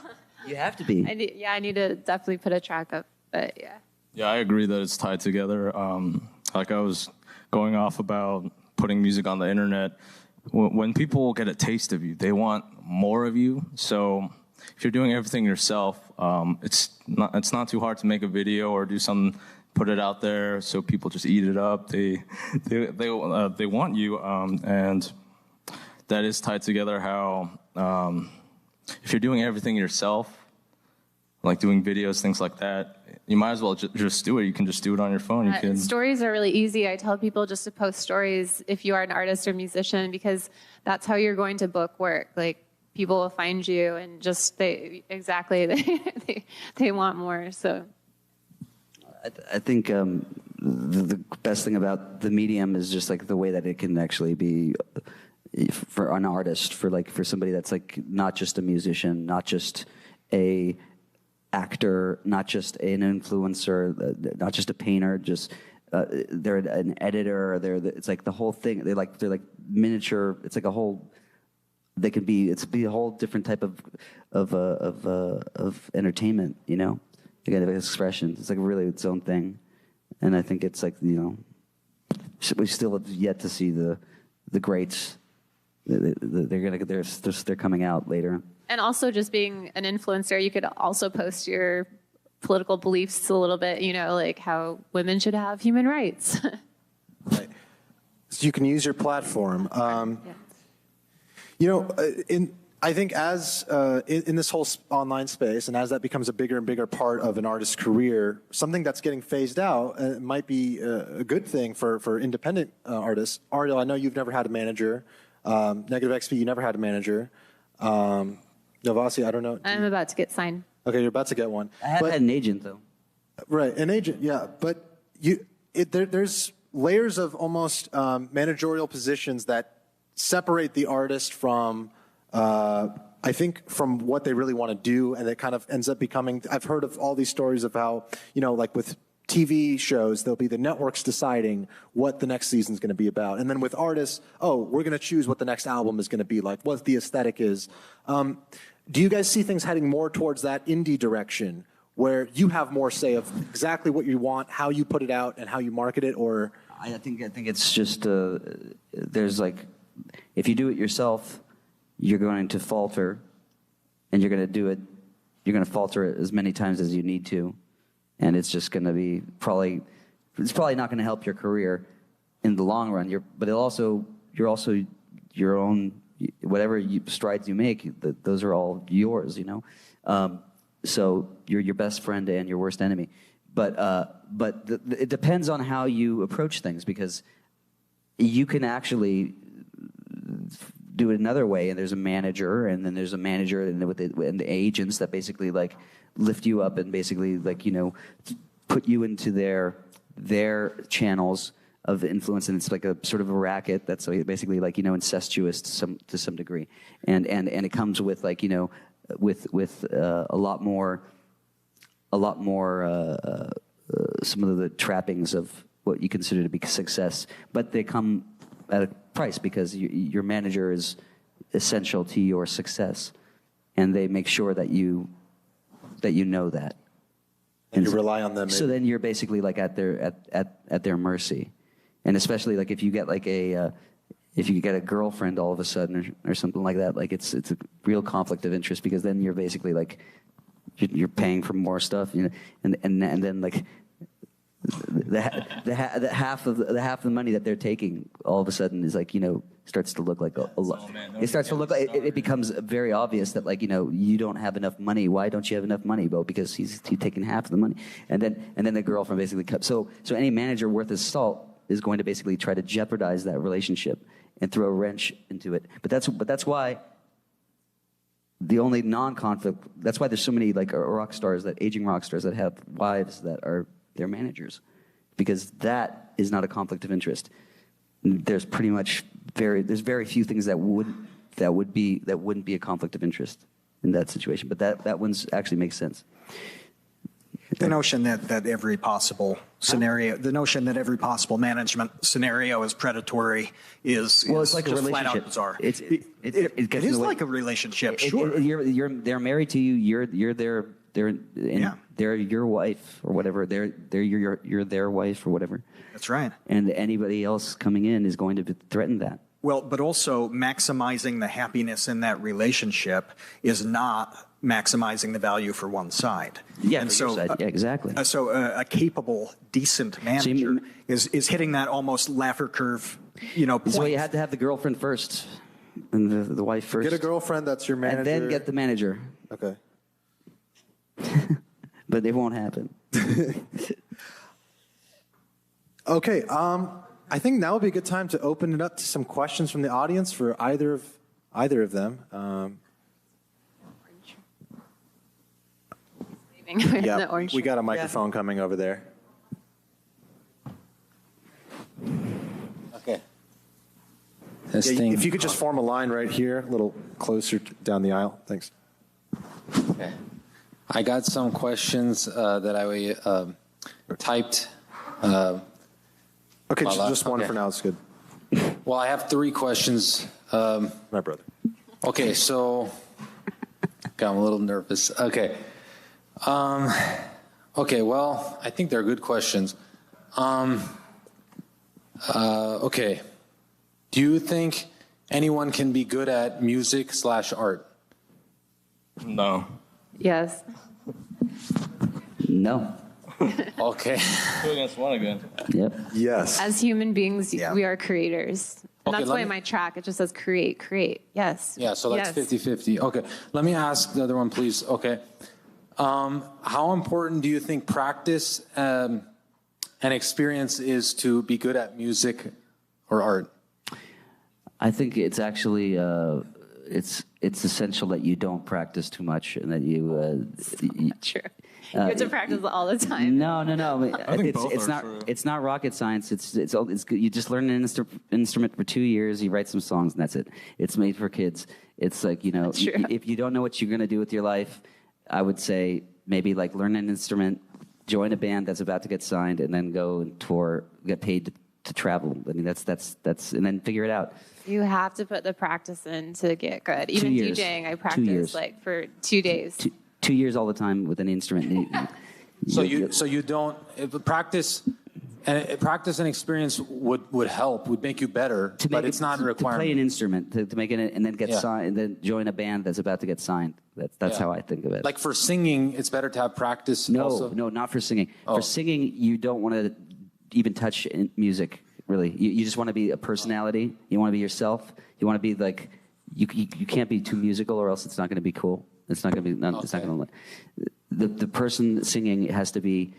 You have to be. I need to definitely put a track up, but yeah. Yeah, I agree that it's tied together. I was going off about putting music on the internet. When people get a taste of you, they want more of you. So if you're doing everything yourself, it's not too hard to make a video or do something, put it out there so people just eat it up. They want you, and that is tied together. How if you're doing everything yourself, like doing videos, things like that, you might as well just do it. You can just do it on your phone. Stories are really easy. I tell people just to post stories if you are an artist or musician, because that's how you're going to book work. People will find you, and they want more. So I think the best thing about the medium is just the way that it can actually be for an artist, for somebody that's not just a musician, not just a actor, not just an influencer, not just a painter, just they're an editor. It's the whole thing. They're like miniature. It's a whole. They can be. It's be a whole different type of entertainment. Again, of expression. It's really its own thing, and I think it's we still have yet to see the greats. They're coming out later. And also, just being an influencer, you could also post your political beliefs a little bit, how women should have human rights. Right. So you can use your platform. I think as in this whole online space, and as that becomes a bigger and bigger part of an artist's career, something that's getting phased out might be a good thing for independent artists. Ariel, I know you've never had a manager. Negative XP, you never had a manager. Novasi, I don't know. I'm about to get signed. Okay, you're about to get one. I have had an agent, though. Right, an agent, yeah. But there's layers of almost managerial positions that separate the artist from, I think, from what they really want to do, and it kind of ends up becoming, I've heard of all these stories of how, with TV shows, there'll be the networks deciding what the next season's going to be about. And then with artists, we're going to choose what the next album is going to be like, what the aesthetic is. Do you guys see things heading more towards that indie direction, where you have more say of exactly what you want, how you put it out, and how you market it? Or I think it's just there's if you do it yourself, you're going to falter, and you're going to do it. You're going to falter as many times as you need to, and it's just going to be it's probably not going to help your career in the long run. But you're also your own, whatever strides you make, those are all yours, you know. So you're your best friend and your worst enemy. But it depends on how you approach things, because you can actually do it another way, and there's a manager, and then there's a manager, and the agents that basically like lift you up and basically like, you know, put you into their channels of influence, and it's like a sort of a racket that's basically like, you know, incestuous to some degree, and it comes with like, you know, with a lot more some of the trappings of what you consider to be success, but they come at a price, because your manager is essential to your success, and they make sure that you know that. And you rely on them. So then you're basically like at their mercy, and especially like if you get like if you get a girlfriend all of a sudden or something like that, like it's a real conflict of interest, because then you're basically like you're paying for more stuff, you know, and then like the half of the money that they're taking all of a sudden is like, you know, starts to look like a lot. It starts to look like it becomes very obvious that, like, you know, you don't have enough money. Why don't you have enough money? Well, because he's taking half of the money, and then the girlfriend basically cuts. So any manager worth his salt is going to basically try to jeopardize that relationship and throw a wrench into it. But that's why the only non-conflict. That's why there's so many like aging rock stars that have wives that are their managers, because that is not a conflict of interest. There's very few things that wouldn't be a conflict of interest in that situation. But that one's actually makes sense. The notion that every possible scenario, the notion that every possible management scenario is predatory is it's like just a flat out relationship. bizarre. It is like a relationship, sure. They're married to you. You're they're your wife or whatever. You're their wife or whatever. That's right. And anybody else coming in is going to threaten that. Well, but also maximizing the happiness in that relationship is not maximizing the value for one side. Yeah, and for your side. Yeah, exactly. So a capable, decent manager is hitting that almost Laffer curve, you know, point. So you had to have the girlfriend first, and the wife first. Get a girlfriend that's your manager. And then get the manager. Okay. But it won't happen. Okay. I think now would be a good time to open it up to some questions from the audience for either of them. Yeah, we got a microphone coming over there. Okay. If you could just form a line right here, a little closer down the aisle. Thanks. Okay. I got some questions that I typed. Okay, just one for now. It's good. Well, I have 3 questions. My brother. Okay, so I'm a little nervous. Okay. Okay, well, I think they're good questions. Okay. Do you think anyone can be good at music/art? No. Yes. No. Okay. 2 against 1 again. Yep. Yes. As human beings, we are creators. And Okay, that's why in my track, it just says create. Yes. Yeah, so that's Yes. 50-50. Okay, let me ask the other one, please. Okay. How important do you think practice and experience is to be good at music or art? I think it's actually it's essential that you don't practice too much, and that you. True. You have to practice all the time. No. I think both are true. It's not rocket science. It's good. You just learn an instrument for 2 years. You write some songs, and that's it. It's made for kids. It's like, you know, if you don't know what you're going to do with your life, I would say maybe like learn an instrument, join a band that's about to get signed, and then go and tour, get paid to travel. I mean, that's and then figure it out. You have to put the practice in to get good. Even 2 years. DJing, I practiced like for 2 days. 2 years all the time with an instrument. So you don't practice practice and experience would help, would make you better, but it's not a requirement. To play an instrument, to make it, and then get signed, and then join a band that's about to get signed. That's how I think of it. Like for singing, it's better to have practice. No, not for singing. For singing, you don't want to even touch music. Really, you just want to be a personality. You want to be yourself. You want to be like you can't be too musical, or else it's not going to be cool. It's not going to be. It's not going to. The person singing has to be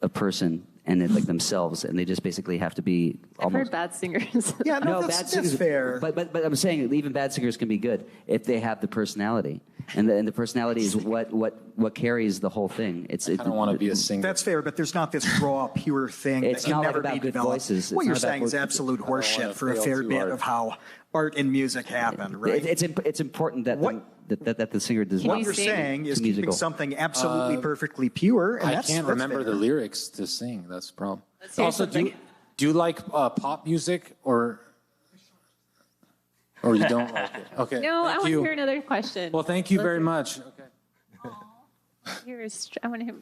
a person and like themselves, and they just basically have to be. I've heard bad singers. Yeah, no, that's fair. But I'm saying even bad singers can be good if they have the personality, and the personality is what carries the whole thing. I don't want to be a singer. That's fair, but there's not this raw, pure thing It's that can not never about be good developed. voices. What It's you're not about saying is absolute horseshit for a fair bit of how art and music happen, right? It's important that that the singer does not. What you're saying is musical. keeping something absolutely perfectly pure, and I can't remember the lyrics to sing. That's the problem. Also, do you like pop music or you don't like it? Okay. No, I want to hear another question. Well, thank you very much. Okay. I want to hear.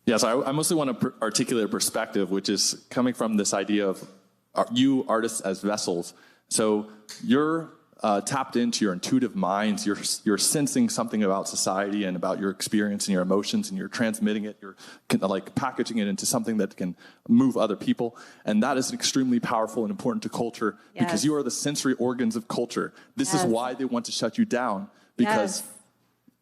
Yes, I mostly want to articulate a perspective, which is coming from this idea of you artists as vessels. So you're tapped into your intuitive minds. You're sensing something about society and about your experience and your emotions, and you're transmitting it. You're like packaging it into something that can move other people, and that is extremely powerful and important to culture because you are the sensory organs of culture. This is why they want to shut you down, because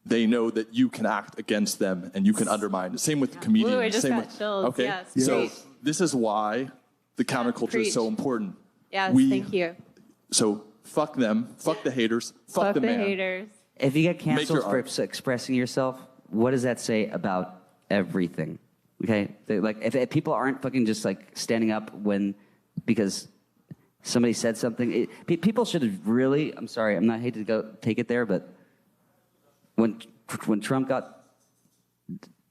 they know that you can act against them and you can undermine. Same with comedians. Ooh, I just same got with chills. okay. Yes, So great. this is why the counterculture is so important. Yes, thank you. So fuck them, fuck the haters, fuck the man. haters. If you get canceled for art. expressing yourself, what does that say about everything? Okay, like if people aren't fucking just like standing up because somebody said something, people should have really. I'm sorry, I'm not hate to go take it there, but when Trump got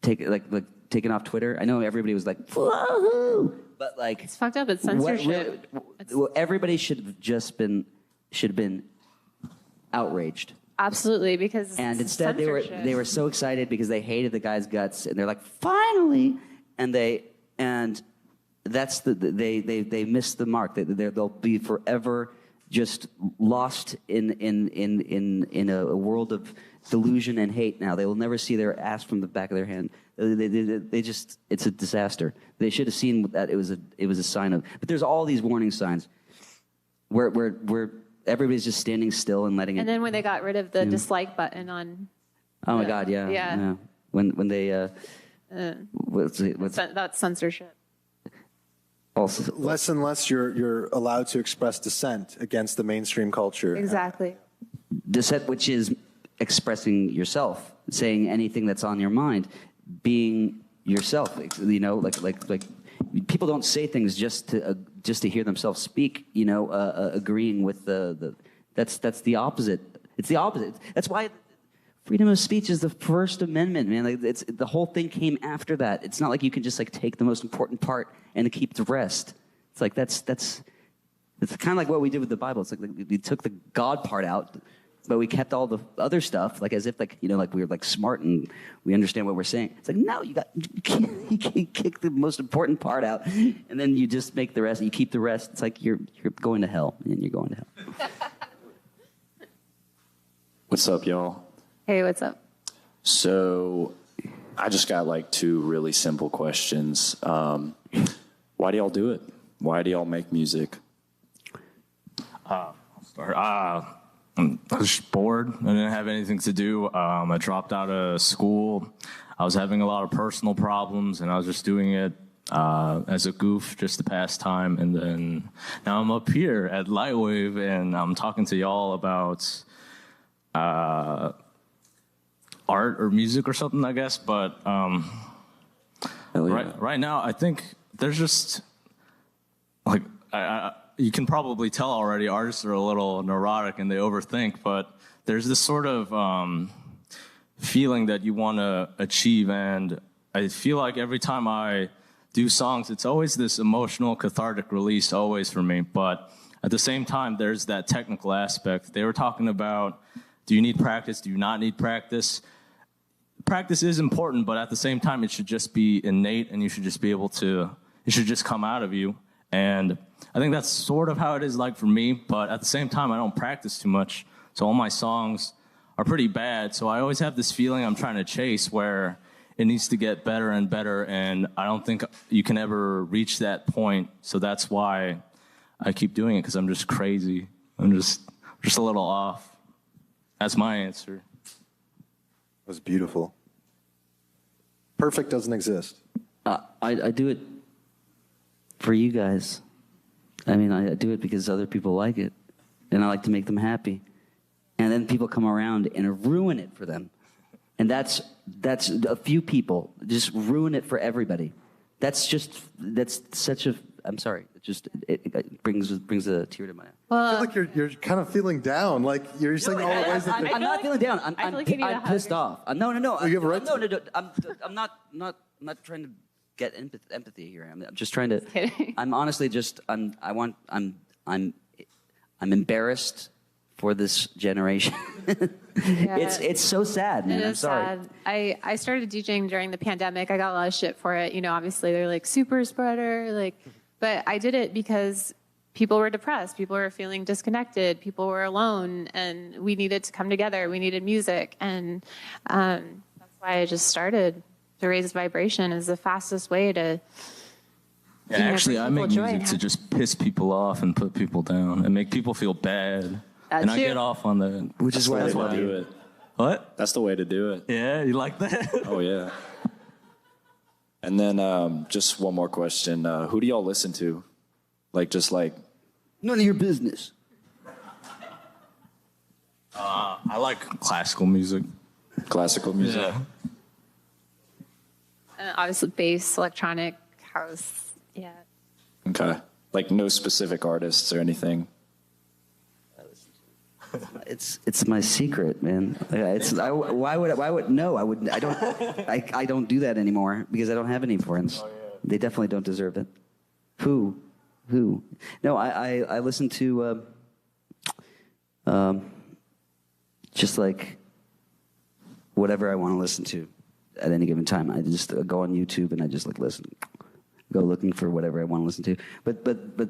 taken off Twitter, I know everybody was like, whoa, but like It's fucked up. It's censorship. Everybody should have been outraged. Absolutely, because And instead censorship. they were so excited because they hated the guy's guts, and they're like, finally, and that's they missed the mark. They'll be forever just lost in a world of delusion and hate. Now they will never see their ass from the back of their hand. They just, it's a disaster. They should have seen that it was a sign of. But there's all these warning signs where everybody's just standing still and letting it. And then when they got rid of the dislike button on. Oh my God! Yeah. When they That's censorship. also Less and less you're allowed to express dissent against the mainstream culture. Exactly. dissent, which is expressing yourself, saying anything that's on your mind, being yourself. You know, like people don't say things just to hear themselves speak. You know, agreeing with that's the opposite. It's the opposite. That's why freedom of speech is the First Amendment, man. Like it's the whole thing came after that. It's not like you can just like take the most important part and keep the rest. It's like that's it's kind of like what we did with the Bible. It's like we took the God part out, but we kept all the other stuff, like as if like, you know, like we were like smart and we understand what we're saying. It's like, no, you can't kick the most important part out, and then you just make the rest. You keep the rest. It's like you're going to hell, and you're going to hell. What's up, y'all? Hey, what's up? So I just got like two really simple questions. Why do y'all do it? Why do y'all make music? I'll start. I was just bored. I didn't have anything to do. I dropped out of school. I was having a lot of personal problems, and I was just doing it as a goof, just to pass time. And then now I'm up here at Lightwave, and I'm talking to y'all about art or music or something, I guess. But right now, I think there's just like you can probably tell already, artists are a little neurotic and they overthink, but there's this sort of feeling that you want to achieve. And I feel like every time I do songs, it's always this emotional, cathartic release, always for me. But at the same time, there's that technical aspect. They were talking about, do you need practice? Do you not need practice? Practice is important, but at the same time, it should just be innate, and you should just be able to, it should just come out of you. And I think that's sort of how it is like for me, but at the same time, I don't practice too much. So all my songs are pretty bad. So I always have this feeling I'm trying to chase where it needs to get better and better, and I don't think you can ever reach that point. So that's why I keep doing it, because I'm just crazy. I'm just a little off. That's my answer. That was beautiful. Perfect doesn't exist. I do it for you guys. I mean, I do it because other people like it, and I like to make them happy. And then people come around and ruin it for them. And that's a few people just ruin it for everybody. That's such a, I'm sorry, it brings a tear to my eye. I feel like you're kind of feeling down. Like you're saying all the ways that I'm not feeling down. I'm pissed off. No. Oh, you have a right no. I'm not trying to get empathy here. I'm just trying to. I'm honestly just. I'm embarrassed for this generation. Yeah. It's so sad, man. I'm sorry. Sad. I started DJing during the pandemic. I got a lot of shit for it. You know, obviously they're like super spreader, but I did it because people were depressed. People were feeling disconnected. People were alone, and we needed to come together. We needed music, and that's why I just started to raise vibration is the fastest way to. Yeah, actually, I make music to just piss people off and put people down and make people feel bad. And I get off on that. Which is why I do it. What? That's the way to do it. Yeah, you like that? Oh, yeah. And then just one more question. Who do y'all listen to? None of your business. I like classical music. Classical music? Yeah. Obviously bass, electronic, house, yeah. Okay. Like no specific artists or anything? It's my secret, man. Why would no? I don't do that anymore because I don't have any friends. They definitely don't deserve it. Who? No, I listen to just like whatever I want to listen to at any given time. I just go on YouTube and I just go looking for whatever I want to listen to. But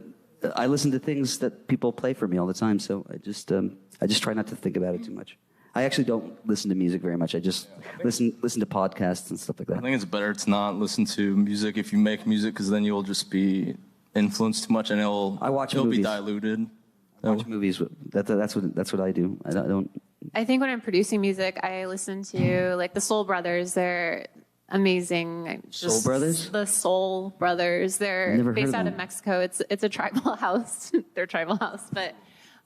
I listen to things that people play for me all the time, so I just try not to think about it too much. I actually don't listen to music very much. I just listen to podcasts and stuff like that. I think it's better to not listen to music if you make music, because then you'll just be influenced too much and it'll be diluted. I watch movies. That's what I do. I don't. I think when I'm producing music, I listen to like the Soul Brothers. They're amazing. Soul Brothers? The Soul Brothers. They're based out of Mexico. It's a tribal house. They're tribal house, but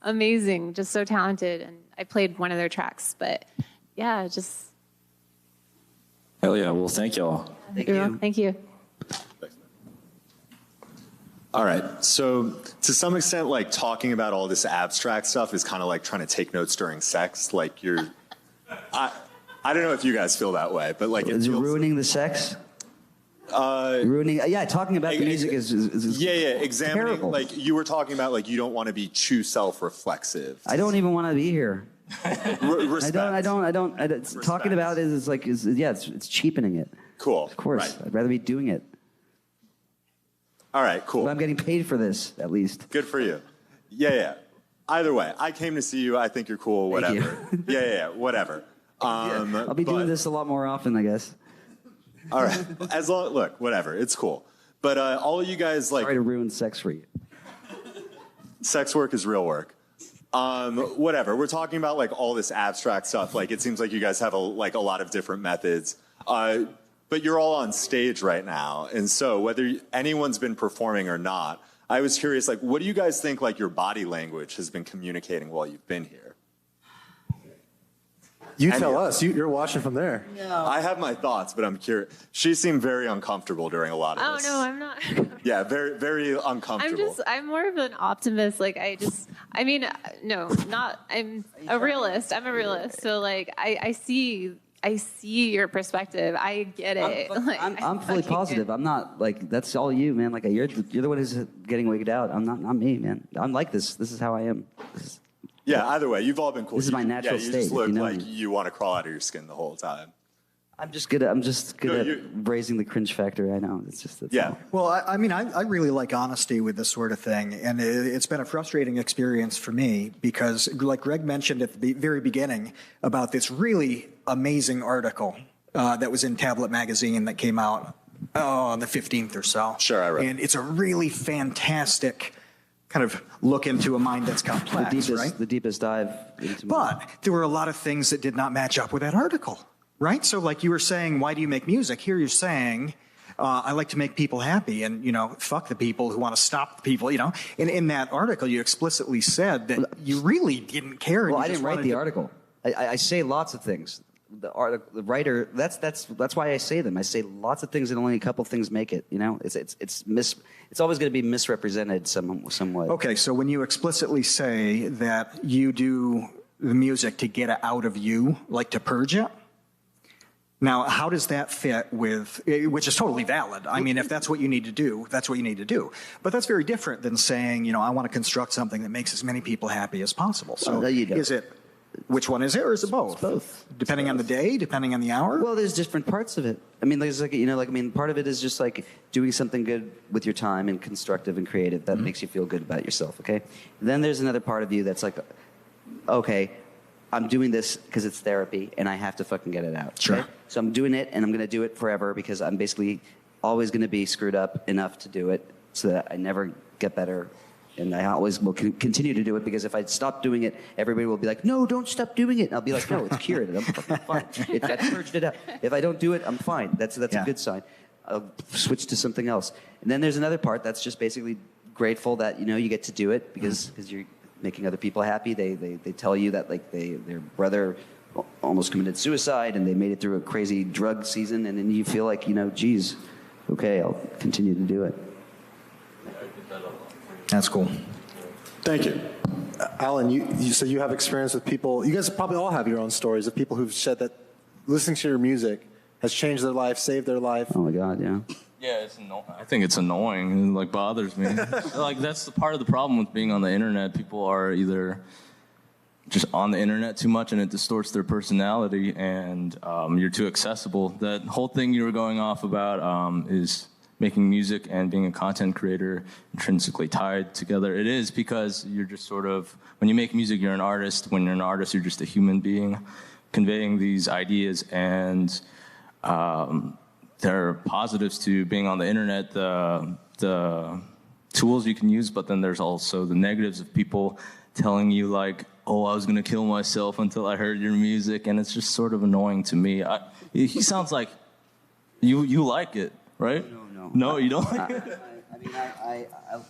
amazing. Just so talented. And I played one of their tracks, but yeah, just. Hell yeah. Well, thank y'all. Thank you. All right. So to some extent, like talking about all this abstract stuff is kind of like trying to take notes during sex. Like I don't know if you guys feel that way, but like is it ruining the sex? Talking about the music is examining. terrible. Like you were talking about, like you don't want to be too self-reflexive. I don't even want to be here. Respect. I don't. Talking about it is like it's cheapening it. Cool. Of course, Right. I'd rather be doing it. All right, cool. But I'm getting paid for this, at least. Good for you. Yeah. Either way, I came to see you. I think you're cool. Whatever. Yeah. Whatever. I'll be doing this a lot more often, I guess. All right. Look, whatever. It's cool. But all of you guys like. Sorry to ruin sex for you. Sex work is real work. Whatever. We're talking about like all this abstract stuff. Like it seems like you guys have a lot of different methods. But you're all on stage right now. And so whether anyone's been performing or not, I was curious, like, what do you guys think like your body language has been communicating while you've been here? You tell us. You're watching from there. No. I have my thoughts, but I'm curious. She seemed very uncomfortable during a lot of this. Oh, no, I'm not. Yeah, very, very uncomfortable. I'm more of an optimist. Like, I'm a realist. I'm a realist. So, like, I see your perspective. I get it. I'm fully positive. I'm not like that's all you, man. Like you're the one who's getting wigged out. I'm not me, man. I'm like this. This is how I am. Yeah. Either way, you've all been cool. This is my natural state. state. You just look like you want to crawl out of your skin the whole time. I'm just good at raising the cringe factor. I know. That's Yeah. all. Well, I really like honesty with this sort of thing, and it's been a frustrating experience for me because, like Greg mentioned at the very beginning about this really amazing article that was in Tablet magazine that came out on the 15th or so. Sure, I read. And it's a really fantastic kind of look into a mind that's complex, right? The deepest dive into But there were a lot of things that did not match up with that article, right? So like you were saying, why do you make music? Here you're saying, I like to make people happy and, fuck the people who want to stop the people, And in that article, you explicitly said that you really didn't care. Well, I didn't write the article. I say lots of things. The writer, that's why I say them. I say lots of things and only a couple things make it, It's always going to be misrepresented somewhat. Okay, so when you explicitly say that you do the music to get it out of you, like to purge it, now how does that fit with, which is totally valid. I mean, if that's what you need to do, that's what you need to do. But that's very different than saying, I want to construct something that makes as many people happy as possible. So is it, which one is it, or is it both? It's both. Depending on the day, depending on the hour? Well, there's different parts of it. I mean, there's part of it is just like doing something good with your time and constructive and creative that makes you feel good about yourself, okay? Then there's another part of you that's like, okay, I'm doing this because it's therapy and I have to fucking get it out. Sure. Okay? So I'm doing it and I'm going to do it forever because I'm basically always going to be screwed up enough to do it so that I never get better. And I always will continue to do it because if I stop doing it, everybody will be like, no, don't stop doing it. And I'll be like, no, it's cured. I'm fucking fine. I purged it out. If I don't do it, I'm fine. That's a good sign. I'll switch to something else. And then there's another part that's just basically grateful that, you get to do it because you're making other people happy. They tell you that like their brother almost committed suicide and they made it through a crazy drug season. And then you feel like, geez, okay, I'll continue to do it. That's cool. Thank you. Alan, you said you have experience with people. You guys probably all have your own stories of people who've said that listening to your music has changed their life, saved their life. Oh my God, yeah. Yeah, it's I think it's annoying. It bothers me. That's the part of the problem with being on the internet. People are either just on the internet too much and it distorts their personality, and you're too accessible. That whole thing you were going off about is making music and being a content creator intrinsically tied together. It is because you're just sort of, when you make music, you're an artist. When you're an artist, you're just a human being conveying these ideas, and there are positives to being on the internet, the tools you can use, but then there's also the negatives of people telling you like, oh, I was going to kill myself until I heard your music, and it's just sort of annoying to me. He sounds like you like it, right? No, you don't like it? I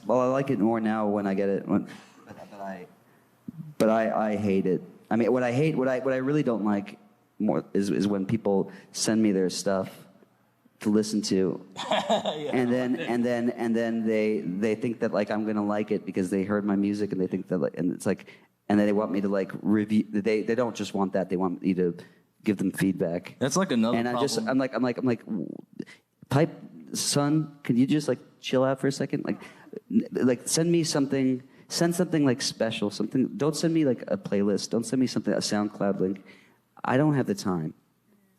like it more now when I get it, but I hate it. I mean, what I really don't like more is when people send me their stuff to listen to, and then they think that like I'm gonna like it because they heard my music, and they think that like, and it's like, and then they want me to like review. They don't just want that; they want me to give them feedback. That's like another. And problem. I'm like, pipe. Son, can you just like chill out for a second? Like send me something. Send something like special. Something. Don't send me like a playlist. Don't send me something, a SoundCloud link. I don't have the time.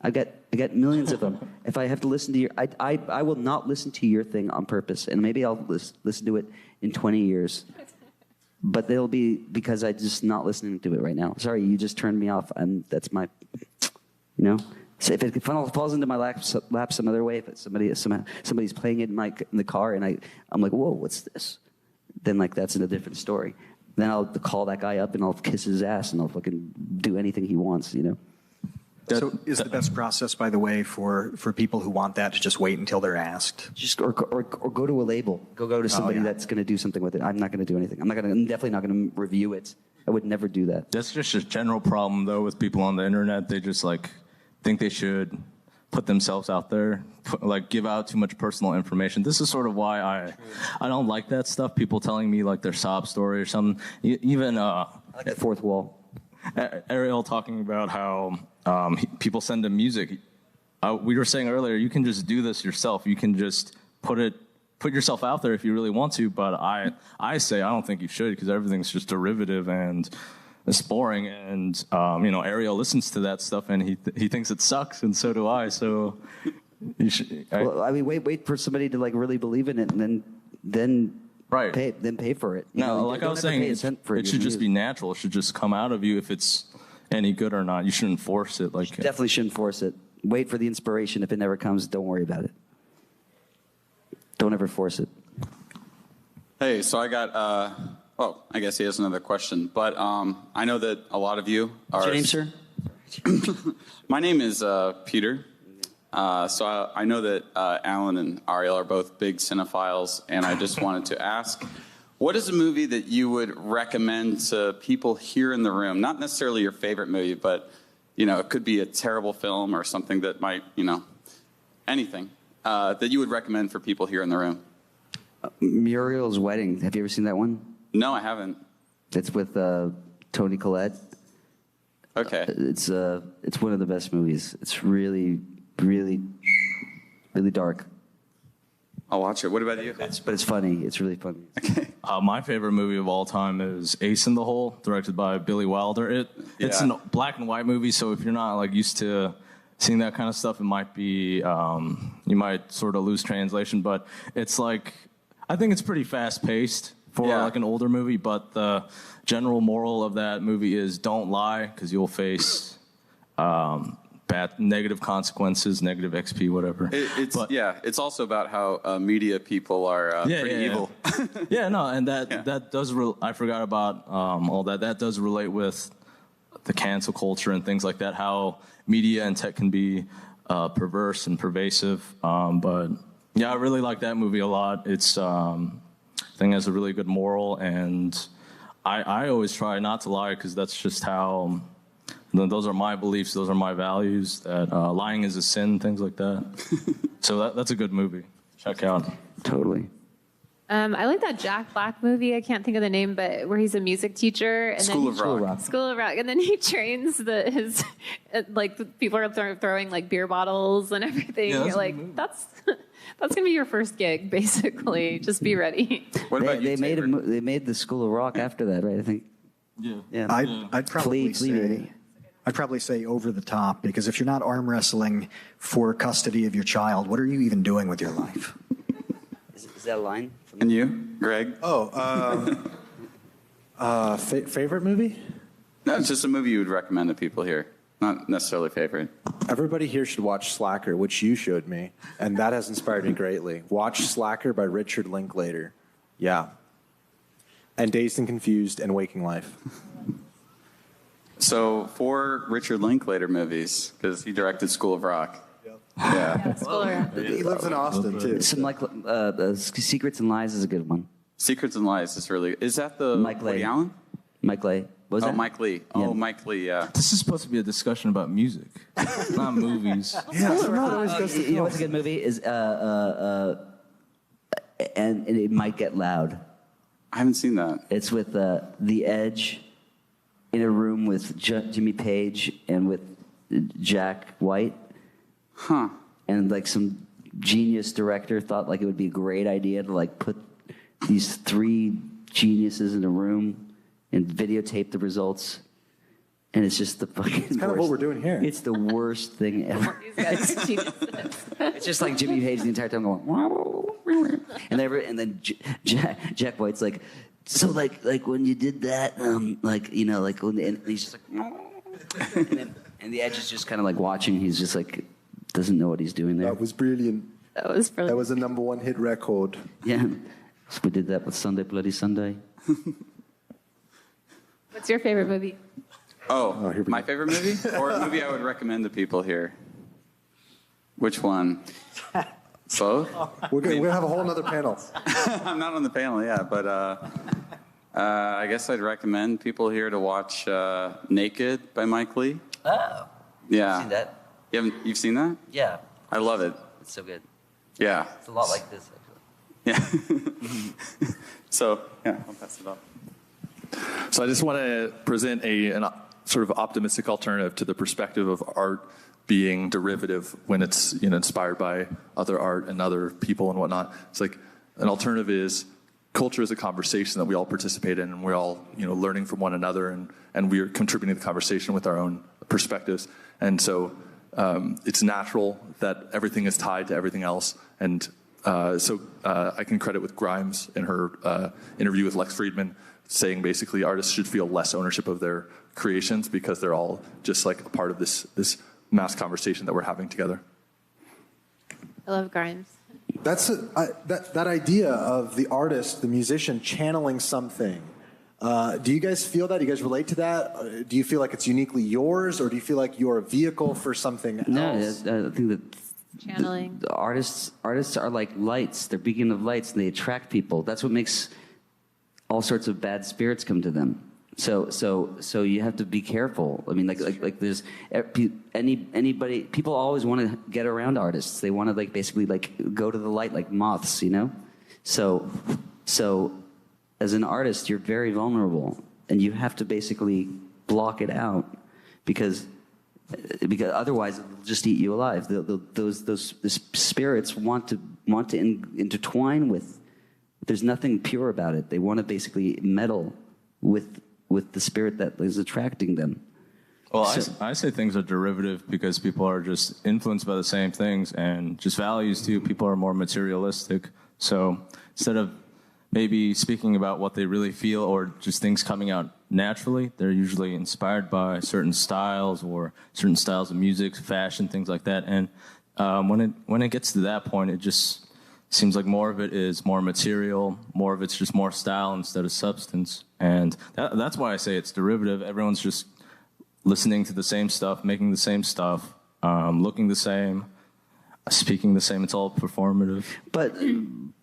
I got millions of them. If I have to listen to your, I will not listen to your thing on purpose, and maybe I'll listen to it in 20 years. But they'll be because I'm just not listening to it right now. Sorry, you just turned me off, and that's my, So if it falls into my lap some other way, if somebody's playing it in the car, and I'm like, whoa, what's this? Then like that's a different story. Then I'll call that guy up and I'll kiss his ass and I'll fucking do anything he wants, So is the best process, by the way, for people who want that to just wait until they're asked? Just or go to a label. Go to somebody that's going to do something with it. I'm not going to do anything. I'm definitely not going to review it. I would never do that. That's just a general problem though with people on the internet. They just like think they should put themselves out there, give out too much personal information. This is sort of why I don't like that stuff. People telling me like their sob story or something. Even I like the fourth wall. Ariel talking about how people send him music. We were saying earlier, you can just do this yourself. You can just put yourself out there if you really want to. But I say I don't think you should because everything's just derivative and it's boring. And Ariel listens to that stuff, and he thinks it sucks, and so do I. So you should. Well, I mean, wait for somebody to like really believe in it, and then right, pay for it. No, like I was saying, it should just be natural. It should just come out of you if it's any good or not. You shouldn't force it. Like definitely shouldn't force it. Wait for the inspiration. If it never comes, don't worry about it. Don't ever force it. Hey, so I got, I guess he has another question. But I know that a lot of you are... What's your name, sir? My name is Peter. So I know that Alan and Ariel are both big cinephiles, and I just wanted to ask, what is a movie that you would recommend to people here in the room? Not necessarily your favorite movie, but, it could be a terrible film or something that might, anything that you would recommend for people here in the room. Muriel's Wedding. Have you ever seen that one? No, I haven't. It's with Toni Collette. Okay. It's one of the best movies. It's really, really, really dark. I'll watch it. What about you? But it's funny. It's really funny. Okay. My favorite movie of all time is Ace in the Hole, directed by Billy Wilder. It's a black and white movie, so if you're not like used to seeing that kind of stuff, it might be you might sort of lose translation. But it's like, I think it's pretty fast paced for like an older movie. But the general moral of that movie is don't lie, because you'll face bad negative consequences, negative XP, whatever. It's also about how media people are pretty evil. And that does. I forgot about all that. That does relate with the cancel culture and things like that. How media and tech can be perverse and pervasive. But yeah, I really like that movie a lot. It's I think it has a really good moral, and I always try not to lie, because that's just how. Those are my beliefs. Those are my values. That lying is a sin, things like that. So that's a good movie. Check out. Totally. I like that Jack Black movie. I can't think of the name, but where he's a music teacher. And School of Rock. School of Rock. And then he trains his people are throwing like beer bottles and everything. Yeah, that's that's gonna be your first gig, basically. Just be ready. What about you, Tabor? They made the School of Rock after that, right? I think. Yeah. I'd probably say Over the Top, because if you're not arm wrestling for custody of your child, what are you even doing with your life? Is that a line? And you, Greg? Favorite movie? No, it's just a movie you would recommend to people here. Not necessarily favorite. Everybody here should watch Slacker, which you showed me, and that has inspired me greatly. Watch Slacker by Richard Linklater. Yeah. And Dazed and Confused and Waking Life. So 4 Richard Linklater movies, because he directed School of Rock. Yeah. School of Rock. He lives in Austin, too. Some like Secrets and Lies is a good one. Secrets and Lies is really. Is that the Mike Woody Leigh. Allen? Mike Leigh. What was that? Mike Leigh. Yeah. Oh, Mike Leigh. Yeah. This is supposed to be a discussion about music, not movies. You know what's a good movie is and it might get loud. I haven't seen that. It's with The Edge in a room with Jimmy Page and with Jack White. Huh. And like some genius director thought like it would be a great idea to like put these 3 geniuses in a room and videotape the results. And it's just the fucking It's kind of what we're doing here. It's the worst thing ever. These guys are geniuses. It's just like Jimmy Page the entire time going, and then Jack White's like, so like when you did that, like when and he's just like, and The Edge is just kind of like watching. He's just like doesn't know what he's doing there. That was brilliant. That was brilliant. That was a #1 hit record. Yeah, so we did that with Sunday Bloody Sunday. What's your favorite movie? My favorite movie? Or a movie I would recommend to people here? Which one? Both? We're going to have a whole other panel. I'm not on the panel, yeah, but I guess I'd recommend people here to watch Naked by Mike Leigh. Oh, Yeah. you seen that? You've seen that? Yeah, I love it. it's so good. Yeah. It's a lot like this, actually. Yeah. So, yeah, I'll pass it off. So I just want to present an sort of optimistic alternative to the perspective of art being derivative when it's inspired by other art and other people and whatnot. It's like an alternative is culture is a conversation that we all participate in, and we're all, learning from one another, and we're contributing to the conversation with our own perspectives. And so it's natural that everything is tied to everything else. And so I can credit with Grimes in her interview with Lex Friedman saying basically artists should feel less ownership of their creations because they're all just like a part of this mass conversation that we're having together. I love Grimes. That's that idea of the artist, the musician, channeling something. Do you guys feel that? Do you guys relate to that? Do you feel like it's uniquely yours, or do you feel like you're a vehicle for something else? No, I think that Channeling. the artists are like lights. They're beacon of lights, and they attract people. That's what makes all sorts of bad spirits come to them. So you have to be careful. I mean, like there's anybody. People always want to get around artists. They want to basically go to the light like moths, So as an artist, you're very vulnerable, and you have to basically block it out because otherwise it'll just eat you alive. Those spirits want to intertwine with. There's nothing pure about it. They want to basically meddle with the spirit that is attracting them. Well, I say things are derivative because people are just influenced by the same things, and just values too. People are more materialistic. So instead of maybe speaking about what they really feel or just things coming out naturally, they're usually inspired by certain styles or certain styles of music, fashion, things like that. And when it gets to that point, it just seems like more of it is more material, more of it's just more style instead of substance. And that's why I say it's derivative. Everyone's just listening to the same stuff, making the same stuff, looking the same, speaking the same. It's all performative. But and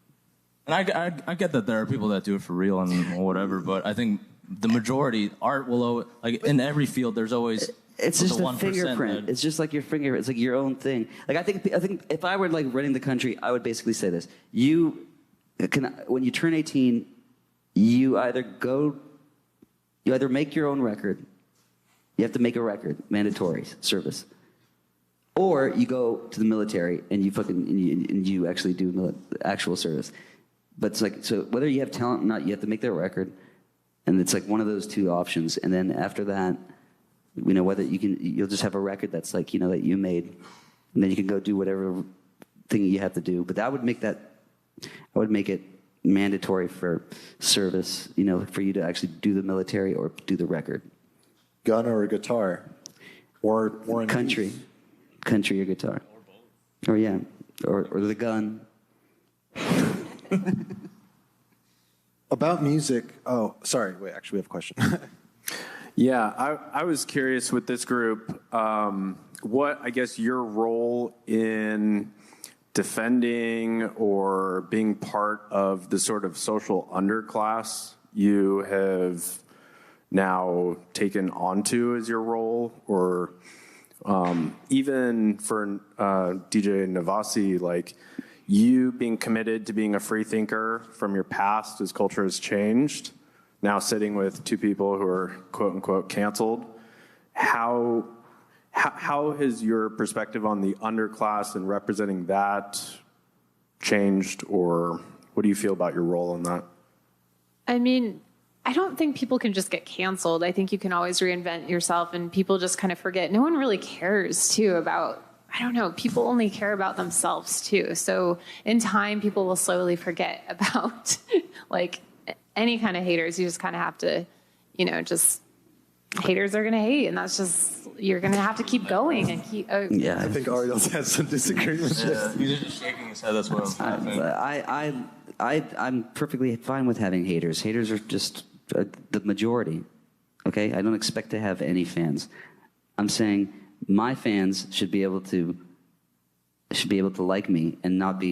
I get that there are people that do it for real and whatever, but I think the majority, art will always, in every field, there's always... It's just a fingerprint. It's just like your finger. It's like your own thing. I think if I were running the country, I would basically say this: when you turn 18, you either make your own record. You have to make a record, mandatory service, or you go to the military and you actually do actual service. But it's so whether you have talent or not, you have to make that record, and it's one of those two options. And then after that, whether you'll just have a record that's that you made, and then you can go do whatever thing you have to do. But I would make it mandatory for service, for you to actually do the military or do the record. Gun or a guitar, or country or guitar, or the gun. About music. Oh, sorry. Wait, actually, we have a question. Yeah, I was curious with this group, what I guess your role in defending or being part of the sort of social underclass you have now taken onto as your role, or even for DJ Novasi, you being committed to being a free thinker from your past as culture has changed, now sitting with two people who are quote unquote canceled. How has your perspective on the underclass and representing that changed, or what do you feel about your role in that? I mean, I don't think people can just get canceled. I think you can always reinvent yourself, and people just kind of forget. No one really cares too about, I don't know, people only care about themselves too. So in time, people will slowly forget about any kind of haters. You just kind of have to, just haters are going to hate, and that's just, you're going to have to keep going and keep. Yeah, I think Ariel's had some disagreements. He's just shaking his head. That's what I'm perfectly fine with having haters. Haters are just the majority. Okay, I don't expect to have any fans. I'm saying my fans should be able to like me and not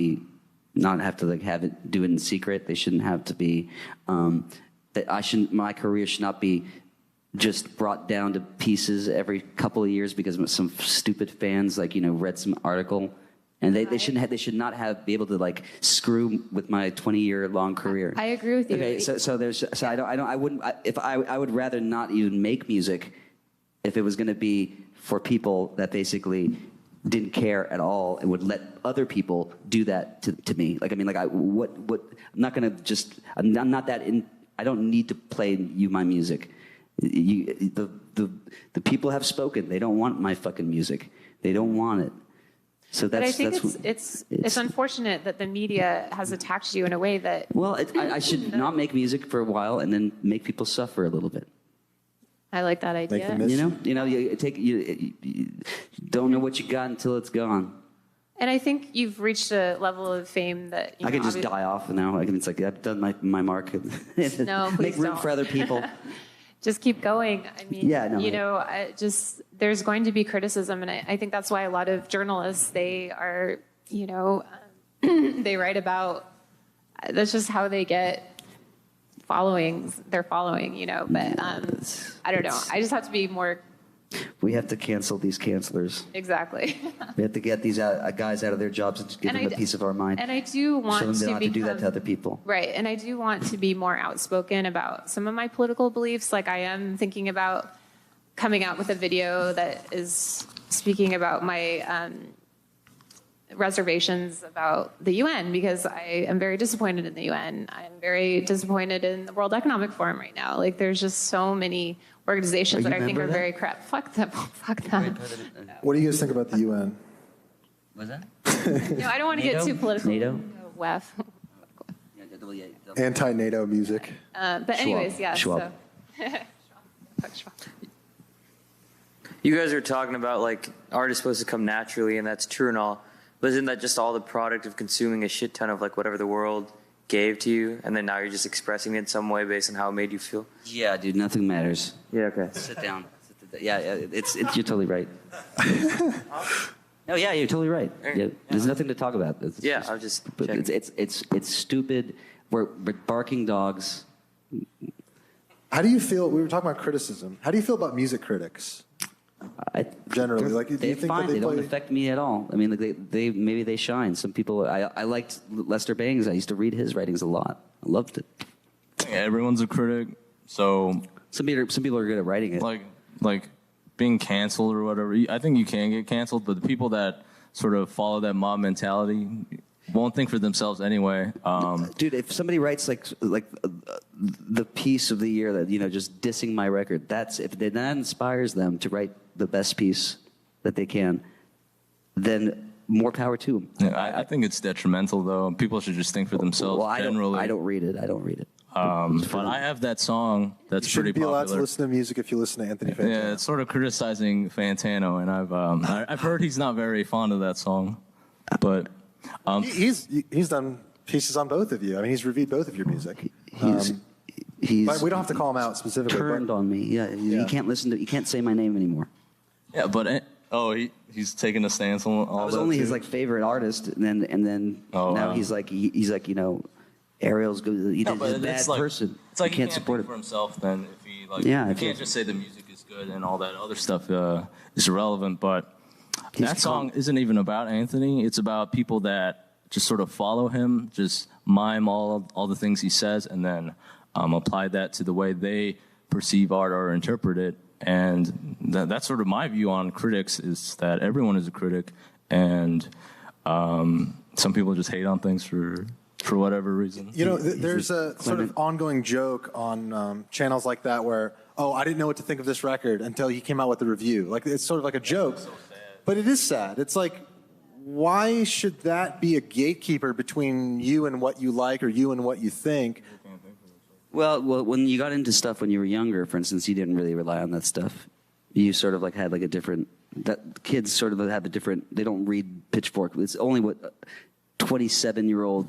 have to do it in secret. They shouldn't have to be my career should not be just brought down to pieces every couple of years because some stupid fans read some article, and they should not be able to screw with my 20-year long career. I agree with you. Okay, I would rather not even make music if it was going to be for people that basically didn't care at all and would let other people do that to me. Like, I mean, like, I'm not going to just, I'm not that in, I don't need to play you my music. The people have spoken. They don't want my fucking music. They don't want it. So but I think it's unfortunate that the media has attacked you in a way that. Well, I should not make music for a while and then make people suffer a little bit. I like that idea. You don't know what you got until it's gone. And I think you've reached a level of fame that I can just die off now. It's like I've done my mark. No, please make room don't. for other people. Just keep going. I mean, yeah, there's going to be criticism, and I think that's why a lot of journalists, they are, they write about, that's just how they get they're following, but I don't know. I just have to be more. We have to cancel these cancelers. Exactly. We have to get these guys out of their jobs and just give them a piece of our mind. And I do want show them to not to do that to other people. Right. And I do want to be more outspoken about some of my political beliefs. Like I am thinking about coming out with a video that is speaking about my reservations about the UN, because I am very disappointed in the UN. I'm very disappointed in the World Economic Forum right now. Like there's just so many organizations that I think are very crap. Fuck them. Fuck them. What do you guys think about the UN? What's that? No, I don't want to get too political. NATO? WEF. Anti-NATO music. But anyways, yeah. Schwab. So. Fuck Schwab. You guys are talking about like art is supposed to come naturally, and that's true and all. But isn't that just all the product of consuming a shit ton of like whatever the world gave to you, and then now you're just expressing it in some way based on how it made you feel? Yeah, dude, nothing matters. Yeah, okay. Sit down. Yeah, it's you're totally right. No, yeah, you're totally right. Yeah, there's nothing to talk about. I was just checking. It's stupid. We're barking dogs. How do you feel? We were talking about criticism. How do you feel about music critics? Generally, like, do you think fine. that They don't affect me at all. I mean, like maybe they shine. Some people. I liked Lester Bangs. I used to read his writings a lot. I loved it. Yeah, everyone's a critic, so some people are good at writing it. Like being canceled or whatever. I think you can get canceled, but the people that sort of follow that mob mentality won't think for themselves anyway. Dude, if somebody writes like the piece of the year that just dissing my record, that inspires them to write the best piece that they can, then more power to them. Yeah, I think it's detrimental though. People should just think for themselves. Well, generally. I don't read it. But I have that song that's you pretty be popular. allowed to listen to music if you listen to Anthony Fantano. Yeah, it's sort of criticizing Fantano, and I've heard he's not very fond of that song, but he's done pieces on both of you. I mean, he's reviewed both of your music. But we don't have to call him out specifically. Turned on me. Yeah, you can't listen to. You can't say my name anymore. Yeah, but he's taking a stance on all that. I was only his favorite artist, and then now he's like Ariel's good. He's a bad person. It's like you can't support it for himself. Then if he you can't just say the music is good and all that other stuff is irrelevant. But that song isn't even about Anthony. It's about people that just sort of follow him, just mime all the things he says, and then apply that to the way they perceive art or interpret it. And that's sort of my view on critics, is that everyone is a critic, and some people just hate on things for whatever reason. There's a sort of ongoing joke on channels like that where, I didn't know what to think of this record until he came out with the review. Like, it's sort of like a joke, but it is sad. It's like, why should that be a gatekeeper between you and what you like or you and what you think? Well, when you got into stuff when you were younger, for instance, you didn't really rely on that stuff. You sort of had a different. That kids sort of have a different. They don't read Pitchfork. It's only what 27-year-old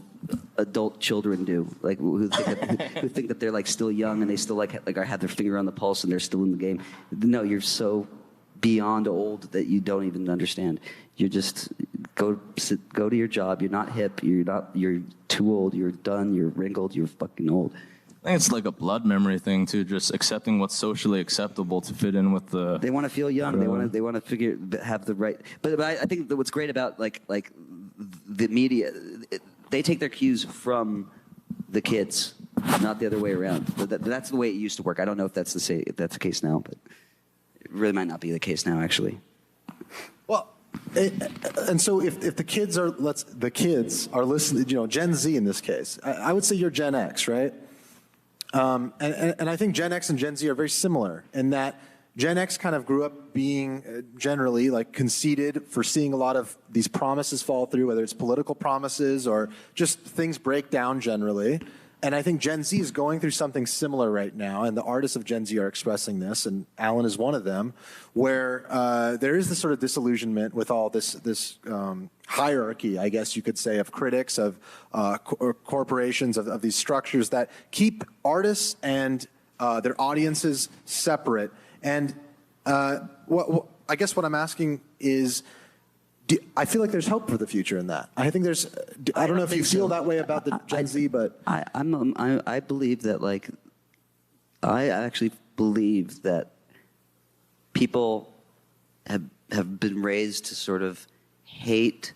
adult children do, who think that they're still young and they still have their finger on the pulse and they're still in the game. No, you're so beyond old that you don't even understand. You're just go to your job. You're not hip. You're too old. You're done. You're wrinkled. You're fucking old. I think it's like a blood memory thing too, just accepting what's socially acceptable to fit in with the. They want to feel young. They want to have the right. But I think that what's great about like the media, they take their cues from the kids, not the other way around. That's the way it used to work. I don't know if that's the case now, but it really might not be the case now, actually. Well, And so if the kids are listening, Gen Z in this case, I would say you're Gen X, right? And I think Gen X and Gen Z are very similar in that Gen X kind of grew up being generally like conceited for seeing a lot of these promises fall through, whether it's political promises or just things break down generally. And I think Gen Z is going through something similar right now, and the artists of Gen Z are expressing this, and Alan is one of them, where there is this sort of disillusionment with all this hierarchy, I guess you could say, of critics, of corporations, of these structures that keep artists and their audiences separate. And I guess what I'm asking is, I feel like there's hope for the future in that. I think there's. I don't know if you feel that way about the Gen Z, but I believe that I actually believe that people have been raised to sort of hate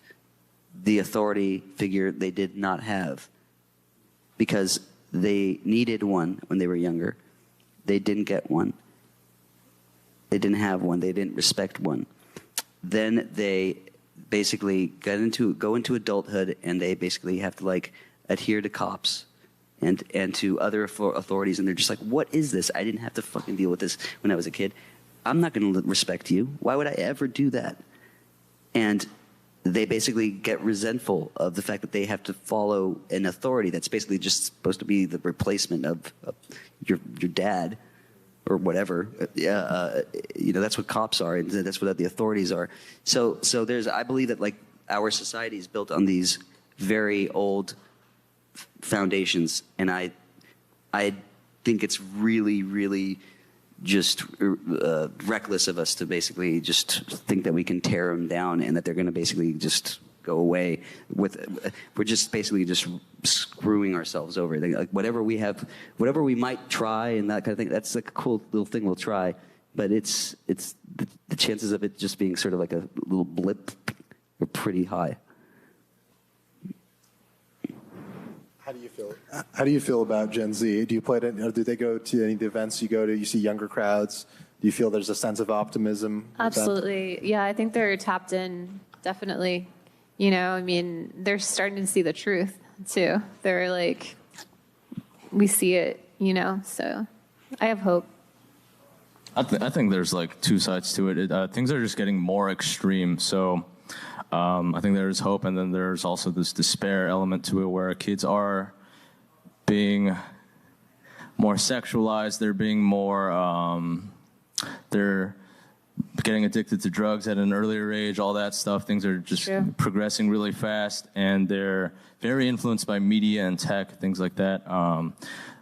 the authority figure they did not have because they needed one when they were younger. They didn't get one. They didn't have one. They didn't respect one. Then they basically go into adulthood, and they basically have to adhere to cops and to other authorities, and they're just like, what is this? I didn't have to fucking deal with this when I was a kid. I'm not going to respect you. Why would I ever do that? And they basically get resentful of the fact that they have to follow an authority that's basically just supposed to be the replacement of your dad or whatever. That's what cops are, and that's what the authorities are. So I believe that our society is built on these very old foundations, and I think it's really, really just reckless of us to basically just think that we can tear them down and that they're going to basically just go away. We're just basically just screwing ourselves over. Whatever we have, whatever we might try and that kind of thing, that's a cool little thing we'll try. But it's the chances of it just being sort of like a little blip are pretty high. How do you feel about Gen Z? Do you play it? Or do they go to any of the events you go to? You see younger crowds. Do you feel there's a sense of optimism? Absolutely. Yeah, I think they're tapped in, definitely. They're starting to see the truth, too. They're like, we see it, so I have hope. I think there's two sides to it. Things are just getting more extreme, so I think there's hope, and then there's also this despair element to it where kids are being more sexualized, they're being more, they're getting addicted to drugs at an earlier age, all that stuff. Things are just progressing really fast, and they're very influenced by media and tech, things like that.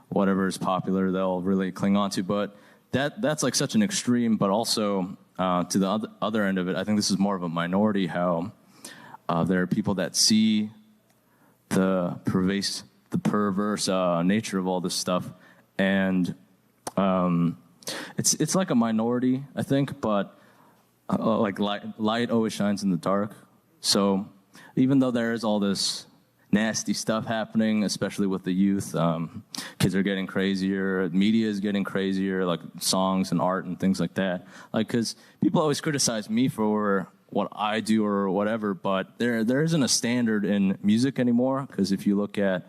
Whatever is popular, they'll really cling on to. But that's such an extreme, but also to the other end of it, I think this is more of a minority, how there are people that see the perverse nature of all this stuff, and it's like a minority, I think, but light always shines in the dark. So even though there is all this nasty stuff happening, especially with the youth, kids are getting crazier, media is getting crazier, like songs and art and things like that. Because people always criticize me for what I do or whatever, but there isn't a standard in music anymore. Because if you look at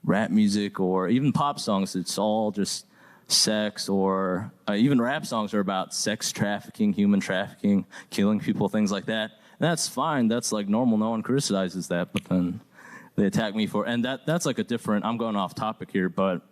rap music or even pop songs, it's all just sex, or even rap songs are about sex trafficking, human trafficking, killing people, things like that. And that's fine. That's normal. No one criticizes that. But then they attack me for, and that's a different, I'm going off topic here, but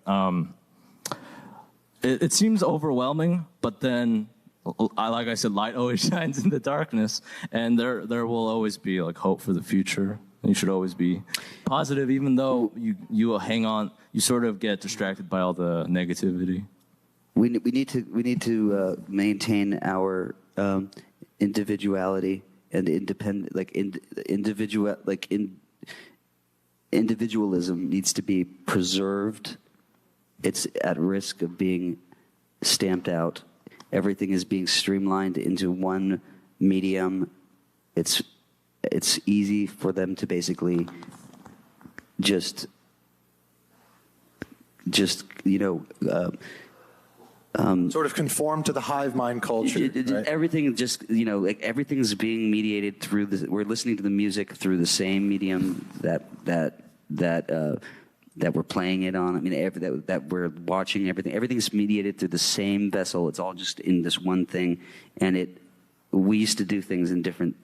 it seems overwhelming. But then, like I said, light always shines in the darkness, and there will always be hope for the future. You should always be positive, even though you will hang on. You sort of get distracted by all the negativity. We need to maintain our individuality and independent, individualism needs to be preserved. It's at risk of being stamped out. Everything is being streamlined into one medium. It's easy for them to basically just sort of conform to the hive mind culture. Right? Everything just, like everything's being mediated through we're listening to the music through the same medium that we're playing it on. I mean, that we're watching everything. Everything's mediated through the same vessel. It's all just in this one thing. And we used to do things in different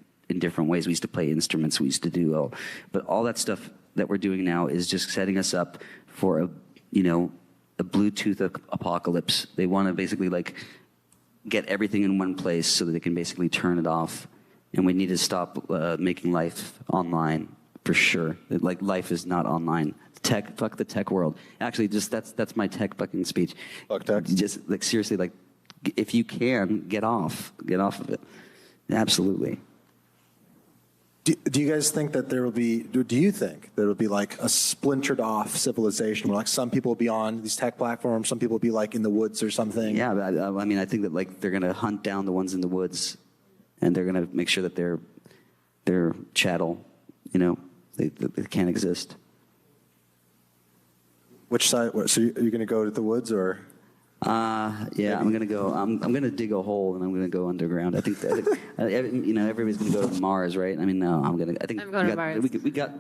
ways. We used to play instruments. We used to do but all that stuff that we're doing now is just setting us up for a Bluetooth apocalypse. They want to basically like get everything in one place so that they can basically turn it off. And we need to stop making life online for sure. Like life is not online. Fuck the tech world. Actually, just that's my tech fucking speech. Fuck tech. Just like seriously, like if you can get off of it. Absolutely. Do you guys think that there will be? Do you think there will be like a splintered off civilization where like some people will be on these tech platforms, some people will be like in the woods or something? Yeah, but I mean, I think that like they're gonna hunt down the ones in the woods, and they're gonna make sure that they're chattel. They can't exist. Which side? So you're gonna go to the woods or? Yeah, I'm gonna go. I'm gonna dig a hole and I'm gonna go underground. I think everybody's gonna go to Mars, right? I mean, no, I'm going to Mars. We got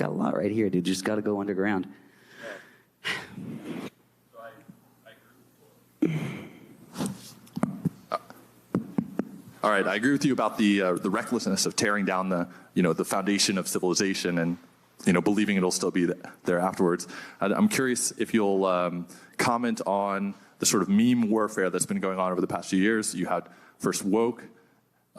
a lot right here, dude. Just got to go underground. All right, I agree with you about the recklessness of tearing down the foundation of civilization and believing it'll still be there afterwards. I'm curious if you'll comment on the sort of meme warfare that's been going on over the past few years. You had first woke,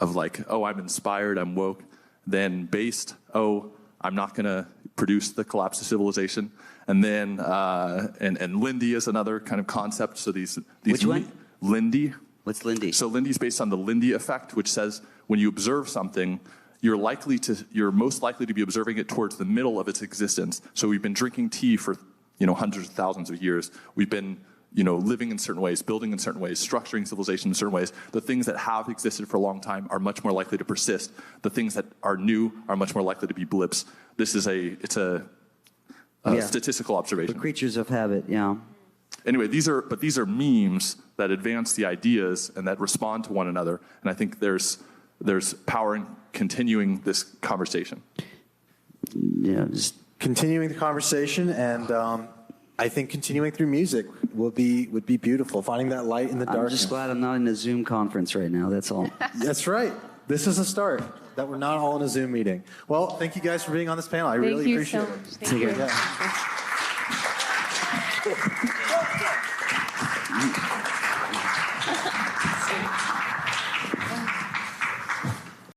of like, oh, I'm inspired, I'm woke. Then based, oh, I'm not going to produce the collapse of civilization. And then and Lindy is another kind of concept. So these which one? Lindy. What's Lindy? So Lindy's based on the Lindy effect, which says when you observe something, you're most likely to be observing it towards the middle of its existence. So we've been drinking tea for hundreds of thousands of years. We've been living in certain ways, building in certain ways, structuring civilization in certain ways. The things that have existed for a long time are much more likely to persist. The things that are new are much more likely to be blips. This is a statistical observation. The creatures of habit, yeah. Anyway, these are memes that advance the ideas and that respond to one another. And I think there's power in continuing this conversation. Yeah, just continuing the conversation, and I think continuing through music would be beautiful. Finding that light in the darkness. I'm just glad I'm not in a Zoom conference right now. That's all. That's right. This is a start. That we're not all in a Zoom meeting. Well, thank you guys for being on this panel. I really appreciate it. Thank you so much. Take care.